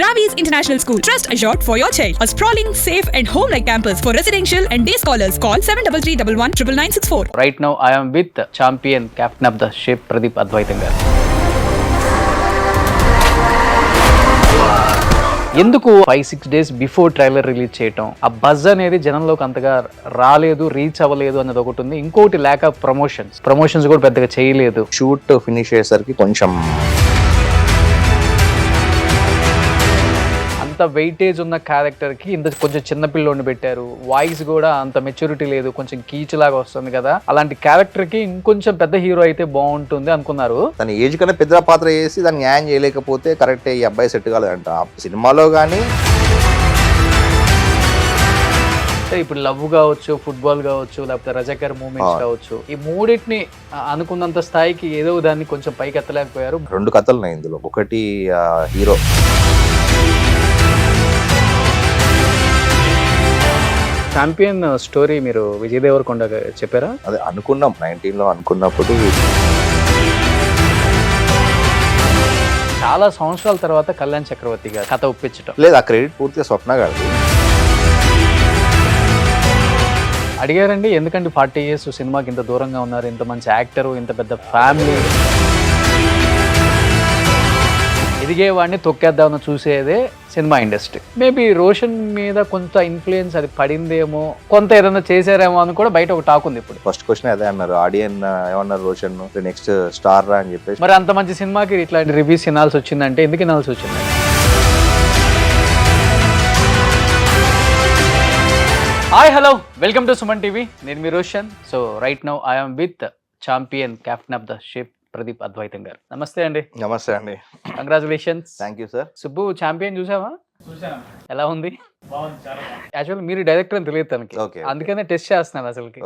Ravi's International School. Trust assured for your child. A sprawling, safe and home-like campus for residential and day scholars. Call 7331 Right now I am with champion captain of the ship Pradeep Advaitam garu. ఎందుకు 5-6 days before trailer release చేయటం, ఆ buzz అనేది జనంలోకి అంతగా రాలేదు, reach అవ్వలేదు అన్నది ఒకటి ఉంది. ఇంకోటి ల్యాక్ ఆఫ్ ప్రమోషన్స్ కూడా పెద్దగా చేయలేదు. షూట్ ఫినిష్ అయ్యేసరికి కొంచెం అంత వెయిటేజ్ ఉన్న క్యారెక్టర్ కి ఇంత కొంచెం చిన్న పిల్లోని పెట్టారు. వాయిస్ కూడా అంత మెచ్యూరిటీ లేదు, కొంచెం కీచులాగా వస్తుంది కదా. అలాంటి క్యారెక్టర్ కి ఇంకొంచెం పెద్ద హీరో అయితే బాగుంటుంది అనుకున్నారు. తన ఏజ్ కన్నా పెద్ద పాత్ర చేసి దాన్ని న్యాయం చేయలేకపోతే కరెక్ట్ ఈ అబ్బాయి సెట్ కాలేదంట. ఆ సినిమాలో కానీ ఇప్పుడు లవ్ కావచ్చు, ఫుట్బాల్ కావచ్చు, లేకపోతే రజకర్ మూమెంట్స్ కావచ్చు, ఈ మూడింటిని అనుకున్నంత స్థాయికి ఏదో దాన్ని కొంచెం పైకి ఎత్తలేకపోయారు. 2 కథలు ఉన్నాయి ఇందులో. ఒకటి హీరో ఛాంపియన్ స్టోరీ మీరు విజయ్ దేవరకొండ చెప్పారా? అదే అనుకున్నాం 19లో అనుకున్నప్పుడు. చాలా సంవత్సరాల తర్వాత కళ్యాణ్ చక్రవర్తి గారు కథ ఒప్పించటం లేదు, ఆ క్రెడిట్ పూర్తిగా స్వప్న గారిది. అడిగారండి, ఎందుకంటే 40 years సినిమాకి ఇంత దూరంగా ఉన్నారు, ఇంత మంచి యాక్టరు, ఇంత పెద్ద ఫ్యామిలీ, ఎదిగేవాడిని తొక్కేద్దామని చూసేదే సినిమా ఇండస్ట్రీ. మేబీ రోషన్ మీద కొంత ఇన్ఫ్లుయెన్స్ అది పడిందేమో, కొంత ఏదైనా చేశారేమో అని కూడా బయట ఒక టాక్ ఉంది. ఇప్పుడు ఫస్ట్ క్వశ్చన్ అదే అన్నారు, ఆడియన్ ఏమన్నారు, రోషన్ నెక్స్ట్ స్టార్ రా అని చెప్పేసి. మరి అంత మంచి సినిమాకి ఇట్లాంటి రివ్యూస్ వినాల్సి వచ్చిందంటే ఎందుకు వినాల్సి వచ్చింది? Hi hello, welcome to Suman TV. నేను మీ Roshan. So right now I'm with champion captain of the ship Pradeep Advaitham garu. నమస్తే అండి. నమస్తే అండి. Congratulations. Thank you sir. Subbu, champion చూసావా? ఎలా ఉంది? యాక్చువల్లీ మీరు డైరెక్టర్ అని తెలియదు తనకి, అందుకనే టెస్ట్ చేస్తున్నాను అసలుకి.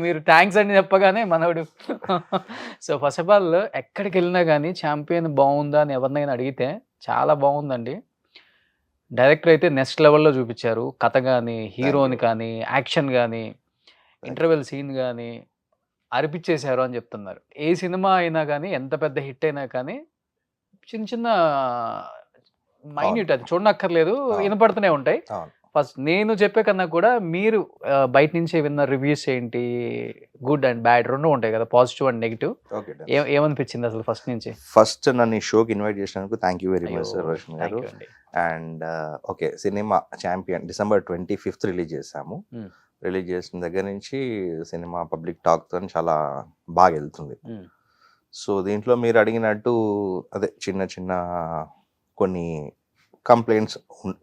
మీరు థ్యాంక్స్ అని చెప్పగానే మనోడు. సో ఫస్ట్ ఆఫ్ ఆల్ ఎక్కడికి వెళ్ళినా కానీ ఛాంపియన్ బాగుందా అని ఎవరినైనా అడిగితే చాలా బాగుందండి. డైరెక్టర్ అయితే నెక్స్ట్ లెవెల్లో చూపించారు. కథ కానీ, హీరోని కానీ, యాక్షన్ కానీ, ఇంటర్వెల్ సీన్ కానీ అరిపించేశారు అని చెప్తున్నారు. ఏ సినిమా అయినా కానీ, ఎంత పెద్ద హిట్ అయినా కానీ చిన్న చిన్న మైన్యూట్ అది చూడనక్కర్లేదు, వినపడుతూనే ఉంటాయి. ఫస్ట్ నేను చెప్పే కన్నా కూడా మీరు బయట నుంచి విన్న రివ్యూస్ ఏంటి, గుడ్ అండ్ బ్యాడ్ రెండు ఉంటాయి కదా, పాజిటివ్ అండ్ నెగిటివ్. ఏమనిపించింది అసలు ఫస్ట్ నుంచి? ఫస్ట్ నన్ను ఈ షోకి ఇన్వైట్ చేసినందుకు thank you very much sir Roshan garu. And okay, cinema champion December 25th release చేసాము. రిలీజ్ చేసిన దగ్గర నుంచి సినిమా పబ్లిక్ టాక్తో చాలా బాగా వెళ్తుంది. సో దీంట్లో మీరు అడిగినట్టు అదే చిన్న చిన్న కొన్ని కంప్లైంట్స్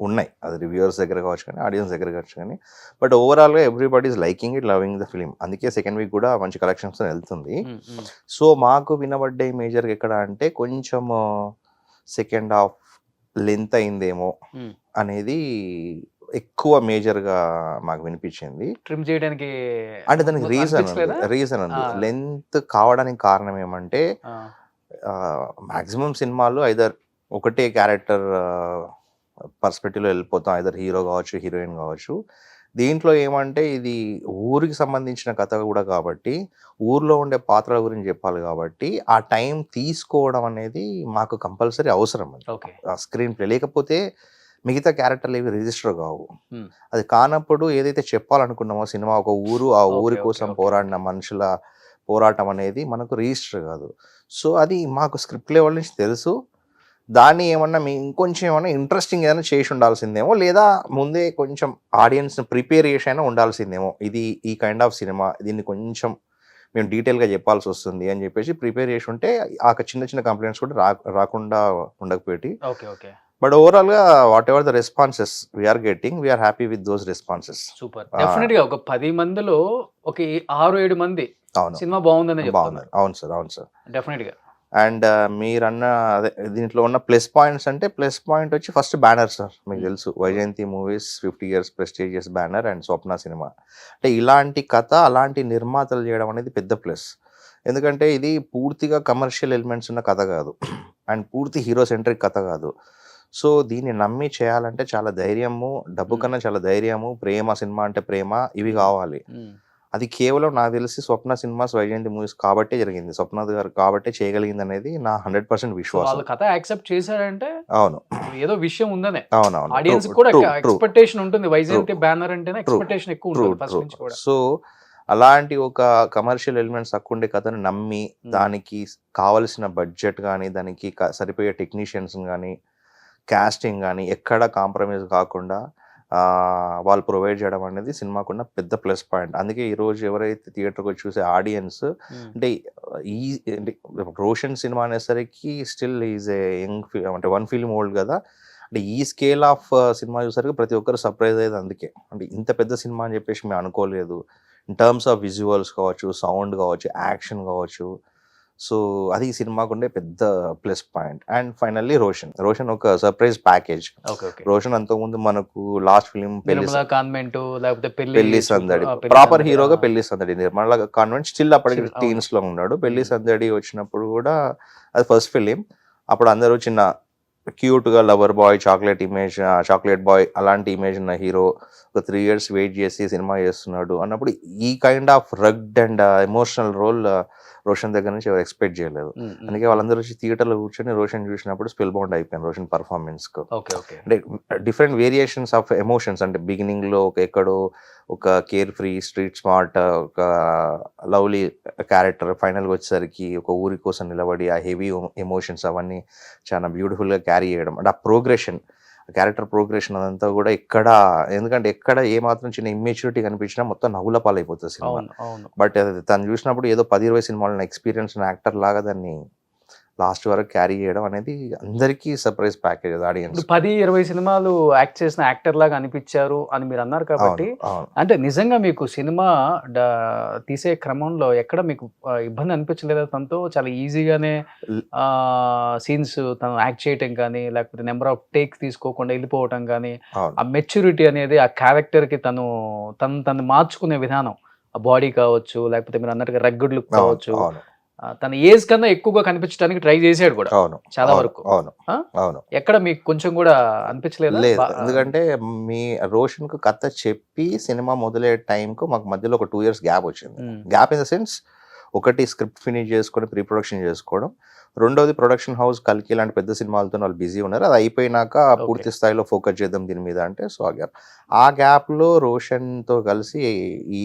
ఉన్నాయి, అది రివ్యూవర్స్ దగ్గర కావచ్చు కానీ, ఆడియన్స్ దగ్గర కావచ్చు కానీ, బట్ ఓవరాల్గా everybody is liking it, loving the film. అందుకే సెకండ్ వీక్ కూడా మంచి కలెక్షన్స్ వెళ్తుంది. సో మాకు వినబడ్డే మేజర్గా ఎక్కడ అంటే కొంచెం సెకండ్ హాఫ్ లెంత్ అయిందేమో అనేది ఎక్కువ మేజర్ గా మాకు వినిపించింది. ట్రిమ్ చేయడానికి అంటే దానికి రీజన్ ఉంది. లెంత్ కావడానికి కారణం ఏమంటే మాక్సిమం సినిమాలు ఐదర్ ఒకటే క్యారెక్టర్ పర్స్పెక్టివ్లో వెళ్ళిపోతాం, ఐదర్ హీరో కావచ్చు, హీరోయిన్ కావచ్చు. దీంట్లో ఏమంటే ఇది ఊరికి సంబంధించిన కథ కూడా కాబట్టి, ఊర్లో ఉండే పాత్రల గురించి చెప్పాలి కాబట్టి, ఆ టైం తీసుకోవడం అనేది మాకు కంపల్సరీ అవసరం. స్క్రీన్ ప్లే లేకపోతే మిగతా క్యారెక్టర్లు ఏవి రిజిస్టర్ కావు. అది కానప్పుడు ఏదైతే చెప్పాలనుకున్నామో సినిమా, ఒక ఊరు, ఆ ఊరి కోసం పోరాడిన మనుషుల పోరాటం అనేది మనకు రిజిస్టర్ కాదు. సో అది మాకు స్క్రిప్ట్ లెవెల్ నుంచి తెలుసు. దాన్ని ఏమన్నా ఇంకొంచెం ఏమన్నా ఇంట్రెస్టింగ్ ఏదైనా చేసి ఉండాల్సిందేమో, లేదా ముందే కొంచెం ఆడియన్స్ని ప్రిపేర్ చేసి అయినా ఉండాల్సిందేమో. ఇది ఈ కైండ్ ఆఫ్ సినిమా, దీన్ని కొంచెం మేము డీటెయిల్గా చెప్పాల్సి వస్తుంది అని చెప్పేసి ప్రిపేర్ చేసి ఉంటే ఆ చిన్న చిన్న కంప్లైంట్స్ కూడా రాకుండా ఉండకపోయి. బట్ ఓవరాల్ గా whatever the responses we're getting, we're happy with those responses. Super. Definite గా ఒక 10 మందిలో ఒక 6-7 మంది సినిమా బాగుందని చెప్తున్నారు. అవును సార్. డెఫినెట్ గా. అండ్ మీరన్న అదే దీంట్లో ఉన్న ప్లస్ పాయింట్స్ అంటే, ప్లస్ పాయింట్ వచ్చి ఫస్ట్ బ్యానర్ సార్. మీకు తెలుసు Vyjayanthi movies 50 years prestigious banner and Swapna cinema. అంటే ఇలాంటి కథ, అలాంటి నిర్మాతలు చేయడం అనేది పెద్ద ప్లస్. ఎందుకంటే ఇది పూర్తిగా కమర్షియల్ ఎలిమెంట్స్ ఉన్న కథ కాదు, అండ్ పూర్తి హీరో సెంట్రిక్ కథ కాదు. సో దీన్ని నమ్మి చేయాలంటే చాలా ధైర్యము, డబ్బు కన్నా చాలా ధైర్యము, ప్రేమ, సినిమా అంటే ప్రేమ, ఇవి కావాలి. అది కేవలం నాకు తెలిసి స్వప్న సినిమాస్, వైజయంతి మూవీస్ కాబట్టే జరిగింది. స్వప్న గారు కాబట్టే చేయగలిగింది అనేది నా 100% వాళ్ళ విశ్వాసం. కథ యాక్సెప్ట్ చేశారంటే అవును, ఏదో విషయం ఉందనే. అవునవును. ఆడియన్స్ కూడా ఎక్స్పెక్టేషన్ ఉంటుంది. వైజయంతి బ్యానర్ అంటేనే ఎక్స్పెక్టేషన్ ఎక్కువ ఉంటుంది ఫస్ట్ నుంచి కూడా. సో అలాంటి ఒక కమర్షియల్ ఎలిమెంట్స్ తక్కువ ఉండే కథను నమ్మి దానికి కావలసిన బడ్జెట్ కానీ, దానికి సరిపోయే టెక్నీషియన్స్ కానీ, కాస్టింగ్ కానీ ఎక్కడ కాంప్రమైజ్ కాకుండా వాళ్ళు ప్రొవైడ్ చేయడం అనేది సినిమాకున్న పెద్ద ప్లస్ పాయింట్. అందుకే ఈరోజు ఎవరైతే థియేటర్కి వచ్చి చూసే ఆడియన్స్ అంటే ఈ రోషన్ సినిమా అనేసరికి స్టిల్ ఈజ్ ఏ యంగ్ అంటే 1 ఫిల్మ్ ఓల్డ్ కదా. అంటే ఈ స్కేల్ ఆఫ్ సినిమా చూసరికి ప్రతి ఒక్కరు సర్ప్రైజ్ అయ్యేది. అందుకే అంటే ఇంత పెద్ద సినిమా అని చెప్పేసి మేము అనుకోలేదు. ఇన్ టర్మ్స్ ఆఫ్ విజువల్స్ కావచ్చు, సౌండ్ కావచ్చు, యాక్షన్ కావచ్చు. సో అది ఈ సినిమాకు ఉండే పెద్ద plus point. And finally Roshan ఒక సర్ప్రైజ్ ప్యాకేజ్. రోషన్ అంతకుముందు మనకు లాస్ట్ ఫిలిం పెళ్లి సందడి ప్రాపర్ హీరోగా పెళ్లి సందడి, నిర్మలా కాన్వెంట్ స్టిల్ అప్పటికి టీన్స్ లో ఉన్నాడు. పెళ్లి సందడి వచ్చినప్పుడు కూడా అది ఫస్ట్ ఫిలిం. అప్పుడు అందరూ చిన్న క్యూట్ గా లవర్ బాయ్, చాక్లెట్ బాయ్ అలాంటి ఇమేజ్ ఉన్న హీరో ఒక 3 years వెయిట్ చేసి సినిమా చేస్తున్నాడు అన్నప్పుడు ఈ kind of rugged and emotional role Roshan దగ్గర నుంచి ఎవరు ఎక్స్పెక్ట్ చేయలేదు. అందుకే వాళ్ళందరూ వచ్చి థియేటర్లో కూర్చొని రోషన్ చూసినప్పుడు స్పెల్ బౌండ్ అయిపోయాను రోషన్ పర్ఫార్మెన్స్ కు. అంటే డిఫరెంట్ వేరియేషన్స్ ఆఫ్ ఎమోషన్స్. అంటే బిగినింగ్ లో ఎక్కడో ఒక కేర్ ఫ్రీ స్ట్రీట్ స్మార్ట్ ఒక లవ్లీ క్యారెక్టర్, ఫైనల్గా వచ్చేసరికి ఒక ఊరి కోసం నిలబడి ఆ హెవీ ఎమోషన్స్ అవన్నీ చాలా బ్యూటిఫుల్గా క్యారీ చేయడం. అంటే ఆ ప్రోగ్రెషన్, క్యారెక్టర్ ప్రోగ్రెషన్ అదంతా కూడా ఎందుకంటే ఎక్కడ ఏ మాత్రం చిన్న ఇమ్మెచ్యూరిటీ కనిపించినా మొత్తం నవ్వుల పాలైపోతుంది సినిమా. బట్ తను చూసినప్పుడు ఏదో 10-20 సినిమాలను ఎక్స్పీరియన్స్ యాక్టర్ లాగా దాన్ని లాస్ట్ వరకు క్యారీ చేయడం అనేది అందరికీ సర్ప్రైజ్ ప్యాకేజ్ ఆడియన్స్. 10-20 సినిమాలు యాక్ట్ చేసిన యాక్టర్ లాగా అనిపించారు అని మీరు అన్నారు కాబట్టి, అంటే నిజంగా మీకు సినిమా తీసే క్రమంలో ఎక్కడ మీకు ఇబ్బంది అనిపించలేదా? తనతో చాలా ఈజీగానే సీన్స్ తను యాక్ట్ చేయటం కానీ, లేకపోతే నెంబర్ ఆఫ్ టేక్స్ తీసుకోకుండా వెళ్ళిపోవటం కానీ, ఆ మెచ్యూరిటీ అనేది ఆ క్యారెక్టర్ కి తను మార్చుకునే విధానం, ఆ బాడీ కావచ్చు, లేకపోతే మీరు అన్నట్టుగా రగ్గుడ్ లుక్ కావచ్చు, తన ఏజ్ కన్నా ఎక్కువగా కనిపించడానికి ట్రై చేసాడు కూడా చాలా వరకు. ఎక్కడ మీకు కొంచెం కూడా అనిపించలేదు? ఎందుకంటే మీ రోషన్ కు కథ చెప్పి సినిమా మొదలయ్యే టైంకు మాకు మధ్యలో ఒక 2 years గ్యాప్ వచ్చింది. గ్యాప్ ఇన్ ద సెన్స్, ఒకటి స్క్రిప్ట్ ఫినిష్ చేసుకొని ప్రీ ప్రొడక్షన్ చేసుకోవడం, రెండోది ప్రొడక్షన్ హౌస్ కల్కి ఇలాంటి పెద్ద సినిమాలతో వాళ్ళు బిజీ ఉన్నారు. అది అయిపోయినాక పూర్తి స్థాయిలో ఫోకస్ చేద్దాం దీని మీద అంటే. సో ఆ గ్యాప్లో రోషన్తో కలిసి ఈ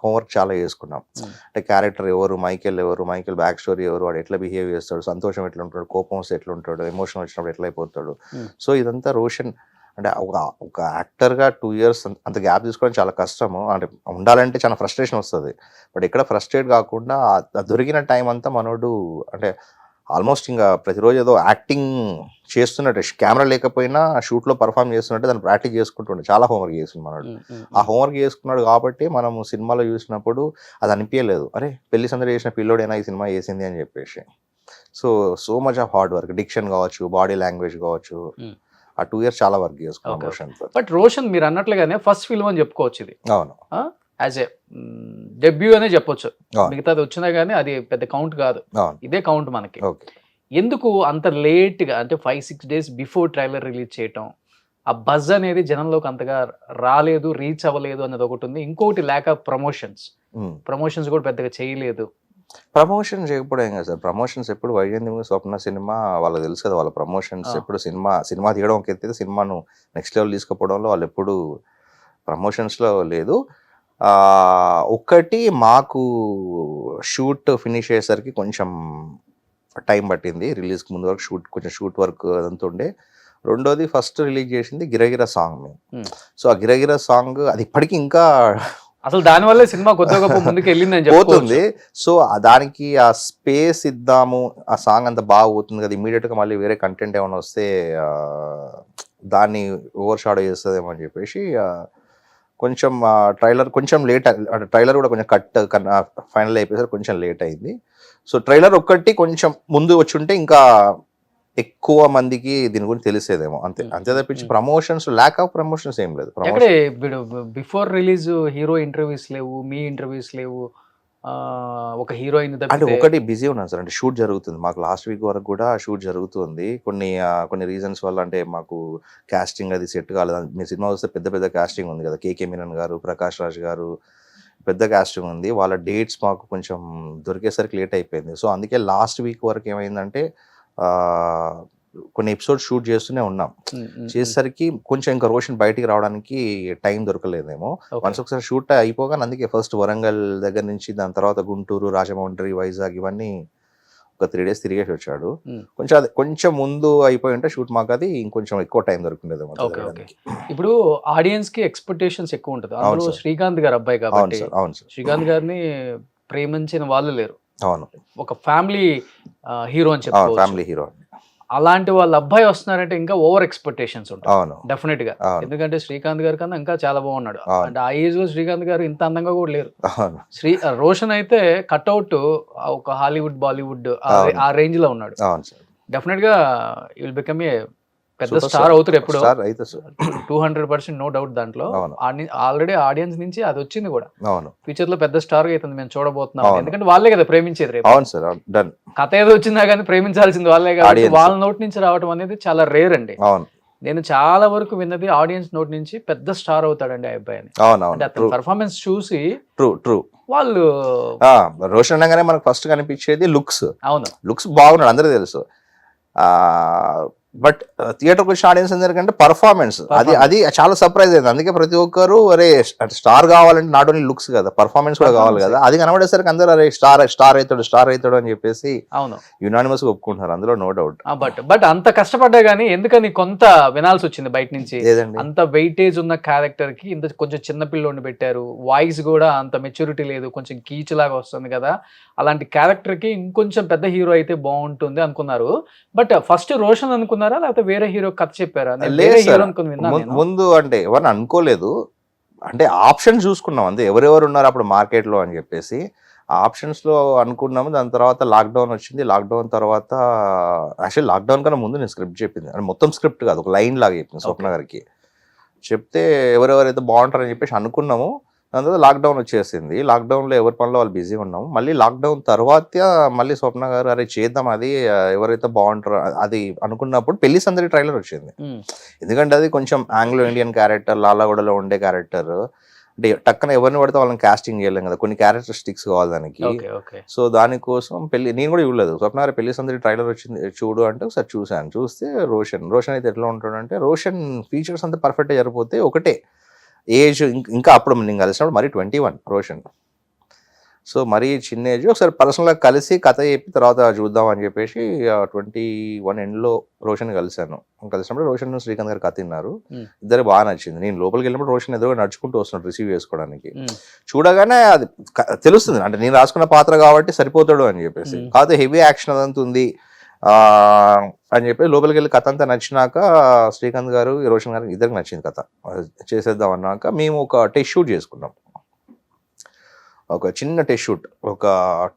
హోంవర్క్ చాలా చేసుకున్నాం. అంటే క్యారెక్టర్ ఎవరు, మైకేల్ బ్యాక్ స్టోరీ ఎవరు, వాడు ఎట్లా బిహేవ్ చేస్తాడు, సంతోషం ఎట్లా ఉంటాడు, కోపం వస్తే ఎట్లా ఉంటాడు, ఎమోషన్ వచ్చినప్పుడు ఎట్లా అయిపోతాడు. సో ఇదంతా రోషన్ అంటే ఒక యాక్టర్గా 2 years అంత గ్యాప్ తీసుకోవడం చాలా కష్టము. అంటే ఉండాలంటే చాలా ఫ్రస్ట్రేషన్ వస్తుంది. బట్ ఇక్కడ ఫ్రస్ట్రేట్ కాకుండా దొరికిన టైం అంతా మనోడు అంటే ఆల్మోస్ట్ ఇంకా ప్రతిరోజు ఏదో యాక్టింగ్ చేస్తున్నట్టు, కెమెరా లేకపోయినా షూట్లో పర్ఫామ్ చేస్తున్నట్టు దాన్ని ప్రాక్టీస్ చేసుకుంటుండే. చాలా హోంవర్క్ చేసింది మనోడు. ఆ హోంవర్క్ చేసుకున్నాడు కాబట్టి మనము సినిమాలో చూసినప్పుడు అది అనిపించలేదు, అరే పెళ్లి సందడి చేసిన పిల్లోడైనా ఈ సినిమా చేసింది అని చెప్పేసి. So much of hard work, diction కావచ్చు, బాడీ లాంగ్వేజ్ కావచ్చు, ఆ 2 years చాలా వర్క్ చేసుకున్నాం రోషన్. బట్ రోషన్ మీరు అన్నట్లుగానే ఫస్ట్ ఫిల్మ్ అని చెప్పుకోవచ్చు ఇది. అవును, యాజ్ ఏ డెబ్యూ అనే చెప్పొచ్చు. మిగతాది వచ్చినా కానీ అది పెద్ద కౌంట్ కాదు, ఇదే కౌంట్ మనకి. ఎందుకు అంత లేట్ గా, అంటే 5-6 days బిఫోర్ ట్రైలర్ రిలీజ్ చేయటం, ఆ బజ్ అనేది జనంలోకి అంతగా రాలేదు, రీచ్ అవ్వలేదు అన్నది ఒకటి ఉంది. ఇంకొకటి ల్యాక్ ఆఫ్ ప్రమోషన్స్ కూడా పెద్దగా చేయలేదు. ప్రమోషన్ చేయకపోవడం కదా సార్. ప్రమోషన్స్ ఎప్పుడు వైజయంతి స్వప్న సినిమా వాళ్ళకి తెలుసు కదా, వాళ్ళ ప్రమోషన్స్ ఎప్పుడు సినిమా తీయడం ఒక ఎత్తే సినిమాను నెక్స్ట్ లెవెల్ తీసుకుపోవడంలో వాళ్ళు ఎప్పుడు ప్రమోషన్స్లో లేదు. ఒకటి మాకు షూట్ ఫినిష్ అయ్యేసరికి కొంచెం టైం పట్టింది, రిలీజ్కి ముందు వరకు కొంచెం షూట్ వర్క్ అదంతా ఉండే. రెండోది ఫస్ట్ రిలీజ్ చేసింది గిరగిర సాంగ్ మేము. సో ఆ గిరగిర సాంగ్ అది ఇప్పటికీ ఇంకా అసలు దానివల్ల సినిమా కొత్త గొప్ప ముందుకు వెళ్ళిందని పోతుంది. సో దానికి ఆ స్పేస్ ఇద్దాము, ఆ సాంగ్ అంత బాగా పోతుంది కదా, ఇమీడియట్గా మళ్ళీ వేరే కంటెంట్ ఏమైనా వస్తే దాన్ని ఓవర్ షాడో చేస్తుందేమో అని చెప్పేసి కొంచెం ట్రైలర్ కొంచెం లేట్, అంటే ట్రైలర్ కూడా కొంచెం కట్ ఫైనల్ అయిపోయేసరికి కొంచెం లేట్ అయింది. సో ట్రైలర్ ఒక్కటి కొంచెం ముందు వచ్చి ఉంటే ఇంకా ఎక్కువ మందికి దీని గురించి తెలిసేదేమో, అంతే తప్పించి ప్రమోషన్స్, ల్యాక్ ఆఫ్ ప్రమోషన్స్ ఏం లేదు. బిఫోర్ రిలీజ్ హీరో ఇంటర్వ్యూస్ లేవు, మీ ఇంటర్వ్యూస్ లేవు, ఒక హీరోయిన్ అంటే ఒకటి బిజీ ఉన్నాను సార్. అంటే షూట్ జరుగుతుంది మాకు, లాస్ట్ వీక్ వరకు కూడా షూట్ జరుగుతుంది. కొన్ని రీజన్స్ వల్ల, అంటే మాకు కాస్టింగ్ అది సెట్ కాలేదు. మీ సినిమా వస్తే పెద్ద కాస్టింగ్ ఉంది కదా, కేకే మీనన్ గారు, ప్రకాష్ రాజ్ గారు, పెద్ద కాస్టింగ్ ఉంది. వాళ్ళ డేట్స్ మాకు కొంచెం దొరికేసరికి లేట్ అయిపోయింది. సో అందుకే లాస్ట్ వీక్ వరకు ఏమైందంటే కొన్ని ఎపిసోడ్స్ షూట్ చేస్తూనే ఉన్నాం. చేసేసరికి కొంచెం ఇంకా రోషన్ బయటికి రావడానికి టైం దొరకలేదేమో. వన్స్ ఒకసారి షూట్ అయిపోగానే అందుకే ఫస్ట్ వరంగల్ దగ్గర నుంచి దాని తర్వాత గుంటూరు, రాజమండ్రి, వైజాగ్ ఇవన్నీ ఒక 3 days తిరిగేసి వచ్చాడు. కొంచెం ముందు అయిపోయి ఉంటే షూట్ మాకు అది ఇంకొంచెం ఎక్కువ టైం దొరికిండేదేమో. ఇప్పుడు ఆడియన్స్ కి ఎక్స్పెక్టేషన్స్ ఎక్కువ ఉంటుంది. అందులో శ్రీకాంత్ గారు అబ్బాయి కాబట్టి శ్రీకాంత్ గారిని ప్రేమించిన వాళ్ళు లేరు. అవును, ఒక ఫ్యామిలీ హీరో అని చెప్పారు. ఫ్యామిలీ హీరో అలాంటి వాళ్ళ అబ్బాయి వస్తున్నారంటే ఇంకా ఓవర్ ఎక్స్పెక్టేషన్స్ ఉంటాయి. అవును, డెఫినెట్ గా. ఎందుకంటే శ్రీకాంత్ గారి కన్నా ఇంకా చాలా బాగున్నాడు. అంటే ఆ ఏజ్ లో శ్రీకాంత్ గారు ఇంత అందంగా కూడా లేరు. రోషన్ అయితే కట్అవుట్ ఒక హాలీవుడ్, బాలీవుడ్ ఆ రేంజ్ లో ఉన్నాడు. డెఫినెట్ గా విల్ బికమ్ ఏ పెద్ద స్టార్ అవుతారు ఎప్పుడు. 200% నో డౌట్ దాంట్లో. ఆల్రెడీ ఆడియన్స్ నుంచి అది వచ్చింది కూడా. ఫ్యూచర్ లో పెద్ద స్టార్ అవుతుంది మేము చూడబోతున్నాం. ఎందుకంటే వాళ్ళే కదా ప్రేమించేది రేపు. కథ ఏదో వచ్చిందా కానీ ప్రేమించాల్సింది వాళ్ళే కాబట్టి వాళ్ళ నోటి నుంచి రావడం అనేది చాలా రేర్ అండి. నేను చాలా వరకు విన్నది ఆడియన్స్ నోటి నుంచి పెద్ద స్టార్ అవుతాడండి ఆ అబ్బాయి అని. అంటే అతని పర్ఫార్మెన్స్ చూసి వాళ్ళు రోషన్ అనగానే మనకు ఫస్ట్ కనిపించేది లుక్స్. అవును, లుక్స్ బాగున్నాడు, అందరికీ తెలుసు. బట్ థియేటర్కి వచ్చిన ఆడియన్స్ ఎందుకంటే పర్ఫార్మెన్స్ అది చాలా సర్ప్రైజ్ అయింది. అందుకే ప్రతి ఒక్కరు అరే స్టార్ కావాలంటే నాట్ ఓన్లీ లుక్స్ కదా, పర్ఫార్మెన్స్ కూడా కావాలి కదా. అది కనబడేసరికి అందరూ అరే స్టార్ అవుతాడు అని చెప్పేసి యునానిమస్ గా ఒప్పుకుంటున్నారు. అందులో నో డౌట్. బట్ అంత కష్టపడ్డా గానీ ఎందుకని కొంత వినాల్సి వచ్చింది బయట నుంచి. అంత వెయిటేజ్ ఉన్న క్యారెక్టర్ కి ఇంత కొంచెం చిన్న పిల్లోని పెట్టారు. వాయిస్ కూడా అంత మెచ్యూరిటీ లేదు, కొంచెం కీచులాగా వస్తుంది కదా. అలాంటి క్యారెక్టర్ కి ఇంకొంచెం పెద్ద హీరో అయితే బాగుంటుంది అనుకున్నారు. బట్ ఫస్ట్ రోషన్ అనుకున్నారా లేకపోతే వేరే హీరో కథ చెప్పారా? ముందు అంటే ఎవరిని అనుకోలేదు. అంటే ఆప్షన్ చూసుకున్నాం అంతే, ఎవరెవరు ఉన్నారు అప్పుడు మార్కెట్ లో అని చెప్పేసి ఆప్షన్స్ లో అనుకున్నాము. దాని తర్వాత లాక్డౌన్ వచ్చింది. లాక్డౌన్ తర్వాత యాక్చువల్లీ లాక్డౌన్ కన్నా ముందు నేను స్క్రిప్ట్ చెప్పింది. అంటే మొత్తం స్క్రిప్ట్ కాదు, ఒక లైన్ లాగా చెప్పింది స్వప్న గారికి. చెప్తే ఎవరెవరైతే బాగుంటారని చెప్పేసి అనుకున్నాము. దాని తర్వాత లాక్డౌన్ వచ్చేసింది. లాక్డౌన్లో ఎవరి పనిలో వాళ్ళు బిజీ ఉన్నాము. మళ్ళీ లాక్డౌన్ తర్వాత మళ్ళీ స్వప్న గారు అరే చేద్దాం అది ఎవరైతే బాగుంటారో అది అనుకున్నప్పుడు పెళ్లి సందడి ట్రైలర్ వచ్చింది. ఎందుకంటే అది కొంచెం ఆంగ్లో ఇండియన్ క్యారెక్టర్, లాలాగూడలో ఉండే క్యారెక్టర్. అంటే టక్కన ఎవరిని పడితే వాళ్ళని కాస్టింగ్ చేయలేం కదా, కొన్ని క్యారెక్టరిస్టిక్స్ కావాలి దానికి. సో దానికోసం నేను కూడా చూడలేదు. స్వప్న గారు పెళ్లి సందడి ట్రైలర్ వచ్చింది చూడు అంటే ఒకసారి చూశాను. చూస్తే రోషన్ అయితే ఎట్లా ఉంటాడంటే రోషన్ ఫీచర్స్ అంతా పర్ఫెక్ట్గా జరిగిపోతే ఒకటే ఏజ్ ఇంకా అప్పుడు నేను కలిసినప్పుడు మరీ 21 రోషన్. సో మరీ చిన్న ఏజ్. ఒకసారి పర్సనల్గా కలిసి కథ చెప్పి తర్వాత చూద్దాం అని చెప్పేసి 21 ఎండ్లో రోషన్ కలిశాను. కలిసినప్పుడు రోషన్ శ్రీకాంత్ గారు కథ తిన్నారు. ఇద్దరు బాగా నచ్చింది. నేను లోపలికి వెళ్ళినప్పుడు రోషన్ ఎదురుగా నడుచుకుంటూ వస్తున్నాడు రిసీవ్ చేసుకోవడానికి. చూడగానే అది తెలుస్తుంది, అంటే నేను రాసుకున్న పాత్ర కాబట్టి సరిపోతాడు అని చెప్పేసి. కాకపోతే హెవీ యాక్షన్ అదంతా ఉంది అని చెప్పి లోపలికి వెళ్ళి కథ అంతా నచ్చినాక శ్రీకాంత్ గారు, రోషన్ గారు ఇద్దరికి నచ్చింది కథ. చేసేద్దాం అన్నాక మేము ఒక టెస్ట్ షూట్ చేసుకున్నాం. ఒక చిన్న టెస్ట్ షూట్, ఒక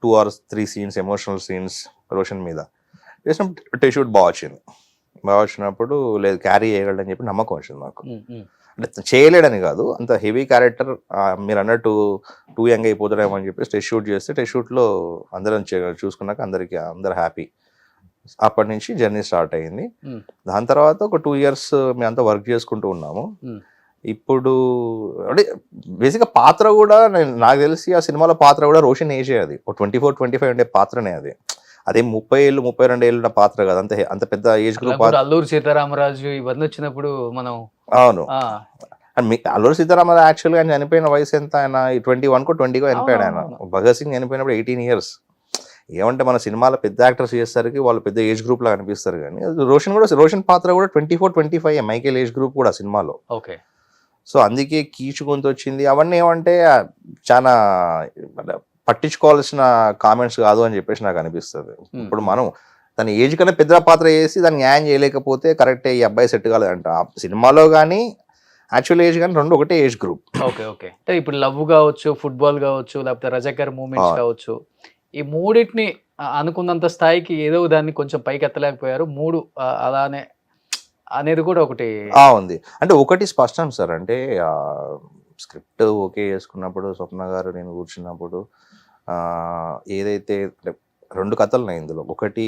2 hours 3 scenes emotional scenes Roshan మీద చేసిన టెస్ట్ షూట్ బాగా వచ్చినప్పుడు లేదు క్యారీ చేయగలడని చెప్పి నమ్మకం వచ్చింది నాకు. అంటే చేయలేడని కాదు, అంత హెవీ క్యారెక్టర్ మీరు అన్నట్టు టూ యంగ్ అయిపోతాడేమో అని చెప్పి టెస్ట్ షూట్ చేస్తే టెస్ట్ షూట్లో అందరం చూసుకున్నాక అందరు హ్యాపీ. అప్పటి నుంచి జర్నీ స్టార్ట్ అయ్యింది. దాని తర్వాత ఒక 2 years మేమంతా వర్క్ చేసుకుంటూ ఉన్నాము. ఇప్పుడు అంటే బేసిక్గా పాత్ర కూడా నాకు తెలిసి ఆ సినిమాలో పాత్ర కూడా రోషన్ ఏజే. అది 24-25 ఉండే పాత్రనే అది. అదే 30 ఏళ్ళు 32 ఏళ్ళ పాత్ర కదా, అంత పెద్ద ఏజ్ గ్రూప్. అల్లూరి సీతారామరాజు ఇవన్నీ వచ్చినప్పుడు మనం అవును. అల్లూరి సీతారామరాజు యాక్చువల్గా ఆయన చనిపోయిన వయసు ఎంత? ఆయన 21కో 20కో చనిపోయాడు ఆయన. భగత్ సింగ్ చనిపోయినప్పుడు 18 years. ఏమంటే మన సినిమాలో పెద్ద యాక్టర్స్ చేసేసరికి వాళ్ళు పెద్ద ఏజ్ గ్రూప్ లాగా అనిపిస్తారు. కానీ రోషన్ పాత్ర కూడా 24-25 మైకేల్ ఏజ్ గ్రూప్ కూడా సినిమాలో. ఓకే. సో అందుకే కీచు గొంతు వచ్చింది. అవన్నీ ఏమంటే చాలా పట్టించుకోవాల్సిన కామెంట్స్ కాదు అని చెప్పేసి నాకు అనిపిస్తుంది. ఇప్పుడు మనం తన ఏజ్ కన్నా పెద్ద పాత్ర చేసి దాన్ని న్యాయం చేయలేకపోతే కరెక్టే ఈ అబ్బాయి సెట్ కాలేదంట. సినిమాలో కానీ యాక్చువల్ ఏజ్ కానీ రెండు ఒకటే ఏజ్ గ్రూప్. Okay okay. అంటే ఇప్పుడు లవ్ కావచ్చు, ఫుట్బాల్ కావచ్చు, లేకపోతే రజాకర్ మూమెంట్స్ కావచ్చు, ఈ మూడింటిని అనుకున్నంత స్థాయికి ఏదో దాన్ని కొంచెం పైకి ఎత్తలేకపోయారు. అలానే అనేది కూడా ఒకటి ఉంది. అంటే ఒకటి స్పష్టం సార్, అంటే స్క్రిప్ట్ ఓకే చేసుకున్నప్పుడు స్వప్న గారు నేను కూర్చున్నప్పుడు ఏదైతే 2 కథలు ఉన్నాయి ఇందులో. ఒకటి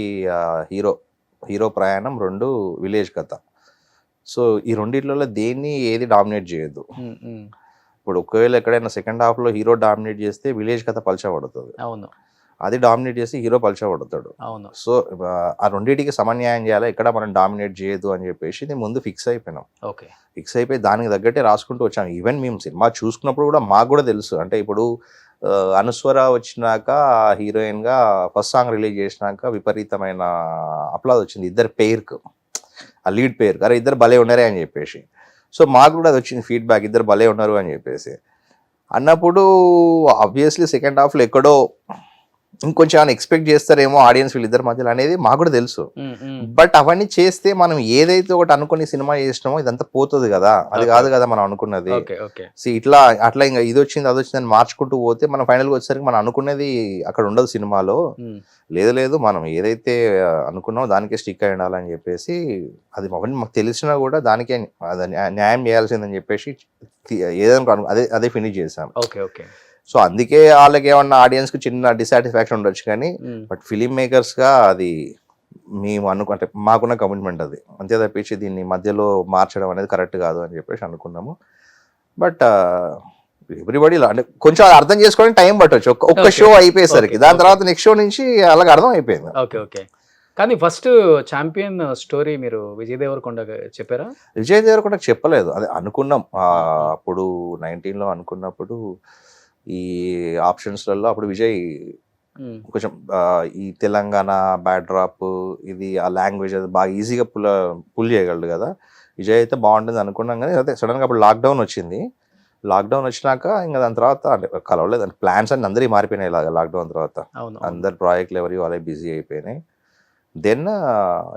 హీరో ప్రయాణం, 2 విలేజ్ కథ. సో ఈ రెండిట్లలో ఏది డామినేట్ చేయొద్దు. ఇప్పుడు ఒకవేళ ఎక్కడైనా సెకండ్ హాఫ్లో హీరో డామినేట్ చేస్తే విలేజ్ కథ పలచబడుతుంది, అవును అది డామినేట్ చేసి హీరో పలచబడతాడు. అవును. సో ఆ రెండింటికి సమన్యాయం చేయాలి, ఎక్కడ మనం డామినేట్ చేయదు అని చెప్పేసి నేను ముందు ఫిక్స్ అయిపోయినాం. ఓకే. ఫిక్స్ అయిపోయి దానికి తగ్గట్టే రాసుకుంటూ వచ్చాం. ఈవెన్ మేము సినిమా చూసుకున్నప్పుడు కూడా మాకు కూడా తెలుసు, అంటే ఇప్పుడు అనుస్వర వచ్చినాక హీరోయిన్గా ఫస్ట్ సాంగ్ రిలీజ్ చేసినాక విపరీతమైన అప్లాజ్ వచ్చింది ఇద్దరు పేరుకు, ఆ లీడ్ పేరుకు, అరే ఇద్దరు భలే ఉన్నారే అని చెప్పేసి. సో మాకు కూడా అది వచ్చింది ఫీడ్బ్యాక్, ఇద్దరు భలే ఉన్నారు అని చెప్పేసి. అన్నప్పుడు ఆబ్వియస్లీ సెకండ్ హాఫ్లో ఎక్కడో ఇంకొంచెం ఏమైనా ఎక్స్పెక్ట్ చేస్తారేమో ఆడియన్స్ వీళ్ళిద్దరి మధ్యలో అనేది మాకు కూడా తెలుసు. బట్ అవన్నీ చేస్తే మనం ఏదైతే ఒకటి అనుకుని సినిమా చేసినామో ఇదంతా పోతుంది కదా, అది కాదు కదా మనం అనుకున్నది. ఇట్లా అట్లా ఇంకా ఇది వచ్చింది అది వచ్చింది అని మార్చుకుంటూ పోతే మనం ఫైనల్గా వచ్చేసరికి మనం అనుకున్నది అక్కడ ఉండదు సినిమాలో. లేదు మనం ఏదైతే అనుకున్నామో దానికే స్టిక్ అయి ఉండాలని చెప్పేసి, అది అవన్నీ మాకు తెలిసినా కూడా దానికే న్యాయం చేయాల్సిందని చెప్పేసి ఏదైనా అదే ఫినిష్ చేసాం. సో అందుకే వాళ్ళకి ఏమన్నా ఆడియన్స్కి చిన్న డిసాటిస్ఫాక్షన్ ఉండొచ్చు కానీ, బట్ ఫిలిం మేకర్స్గా అది మేము అంటే మాకున్న కమిట్మెంట్ అది, అంతే తప్పించి దీన్ని మధ్యలో మార్చడం అనేది కరెక్ట్ కాదు అని చెప్పేసి అనుకున్నాము. బట్ ఎవ్రీబడి అంటే కొంచెం అది అర్థం చేసుకోవడానికి టైం పట్టవచ్చు, ఒక్క షో అయిపోయేసరికి. దాని తర్వాత నెక్స్ట్ షో నుంచి అలాగే అర్థం అయిపోయింది. ఓకే. కానీ ఫస్ట్ ఛాంపియన్ స్టోరీ మీరు విజయ్ దేవరకొండ చెప్పారా? విజయ్ దేవరకొండకు చెప్పలేదు, అది అనుకున్నాం అప్పుడు 19లో అనుకున్నప్పుడు ఈ ఆప్షన్స్లలో. అప్పుడు విజయ్ కొంచెం ఈ తెలంగాణ బ్యాక్డ్రాప్ ఇది ఆ లాంగ్వేజ్ అది బాగా ఈజీగా పుల్ చేయగలడు కదా, విజయ్ అయితే బాగుంటుంది అనుకున్నాం. కానీ అదే సడన్గా అప్పుడు లాక్డౌన్ వచ్చింది. లాక్డౌన్ వచ్చినాక ఇంకా దాని తర్వాత అంటే కలవలేదు, అంటే ప్లాన్స్ అన్ని అందరికీ మారిపోయినాయి ఇలాగ లాక్డౌన్ తర్వాత. అందరు ప్రాజెక్టులు ఎవరి వాళ్ళే బిజీ అయిపోయినాయి. దెన్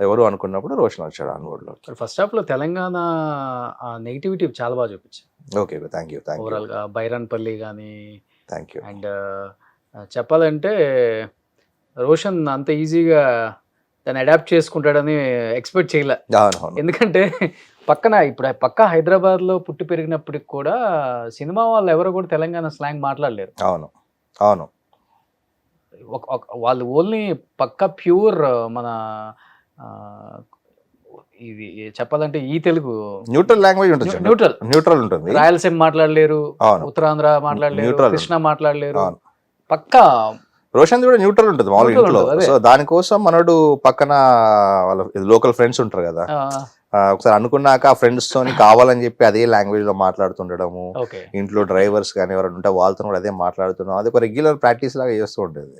ఎవరు అనుకున్నప్పుడు రోషన్ వచ్చాడు ఆన్వర్డ్లో. ఫస్ట్ హాఫ్లో తెలంగాణ నెగిటివిటీ చాలా బాగా చూపించారు. Okay, thank you. ఓవరాల్గా బైరాన్పల్లి కానీ, థ్యాంక్ యూ. అండ్ చెప్పాలంటే రోషన్ అంత ఈజీగా దాన్ని అడాప్ట్ చేసుకుంటాడని ఎక్స్పెక్ట్ చేయలే. ఎందుకంటే పక్క హైదరాబాద్లో పుట్టి పెరిగినప్పటికి కూడా సినిమా వాళ్ళు ఎవరు కూడా తెలంగాణ స్లాంగ్ మాట్లాడలేరు. అవును. వాళ్ళు ఓన్లీ పక్క ప్యూర్ మన ఇది చెప్పాలంటే ఈ తెలుగు న్యూట్రల్ లాంగ్వేజ్ ఉంటుంది, న్యూట్రల్ ఉంటుంది. రాయలసీమ మాట్లాడలేరు, ఉత్తరాంధ్ర మాట్లాడలేరు, కృష్ణ మాట్లాడలేరు. పక్క రోషన్ కూడా న్యూట్రల్ ఉంటుంది మామూలు ఇంట్లో. సో దానికోసం మనోడు పక్కన వాళ్ళ లోకల్ ఫ్రెండ్స్ ఉంటారు కదా, ఒకసారి అనుకున్నాక ఆ ఫ్రెండ్స్ తోని కావాలని చెప్పి అదే లాంగ్వేజ్ లో మాట్లాడుతుండడము, ఇంట్లో డ్రైవర్స్ కానీ ఎవరైనా ఉంటే వాళ్ళతో కూడా అదే మాట్లాడుతున్నాం, అది ఒక రెగ్యులర్ ప్రాక్టీస్ లాగా చేస్తూ ఉంటుంది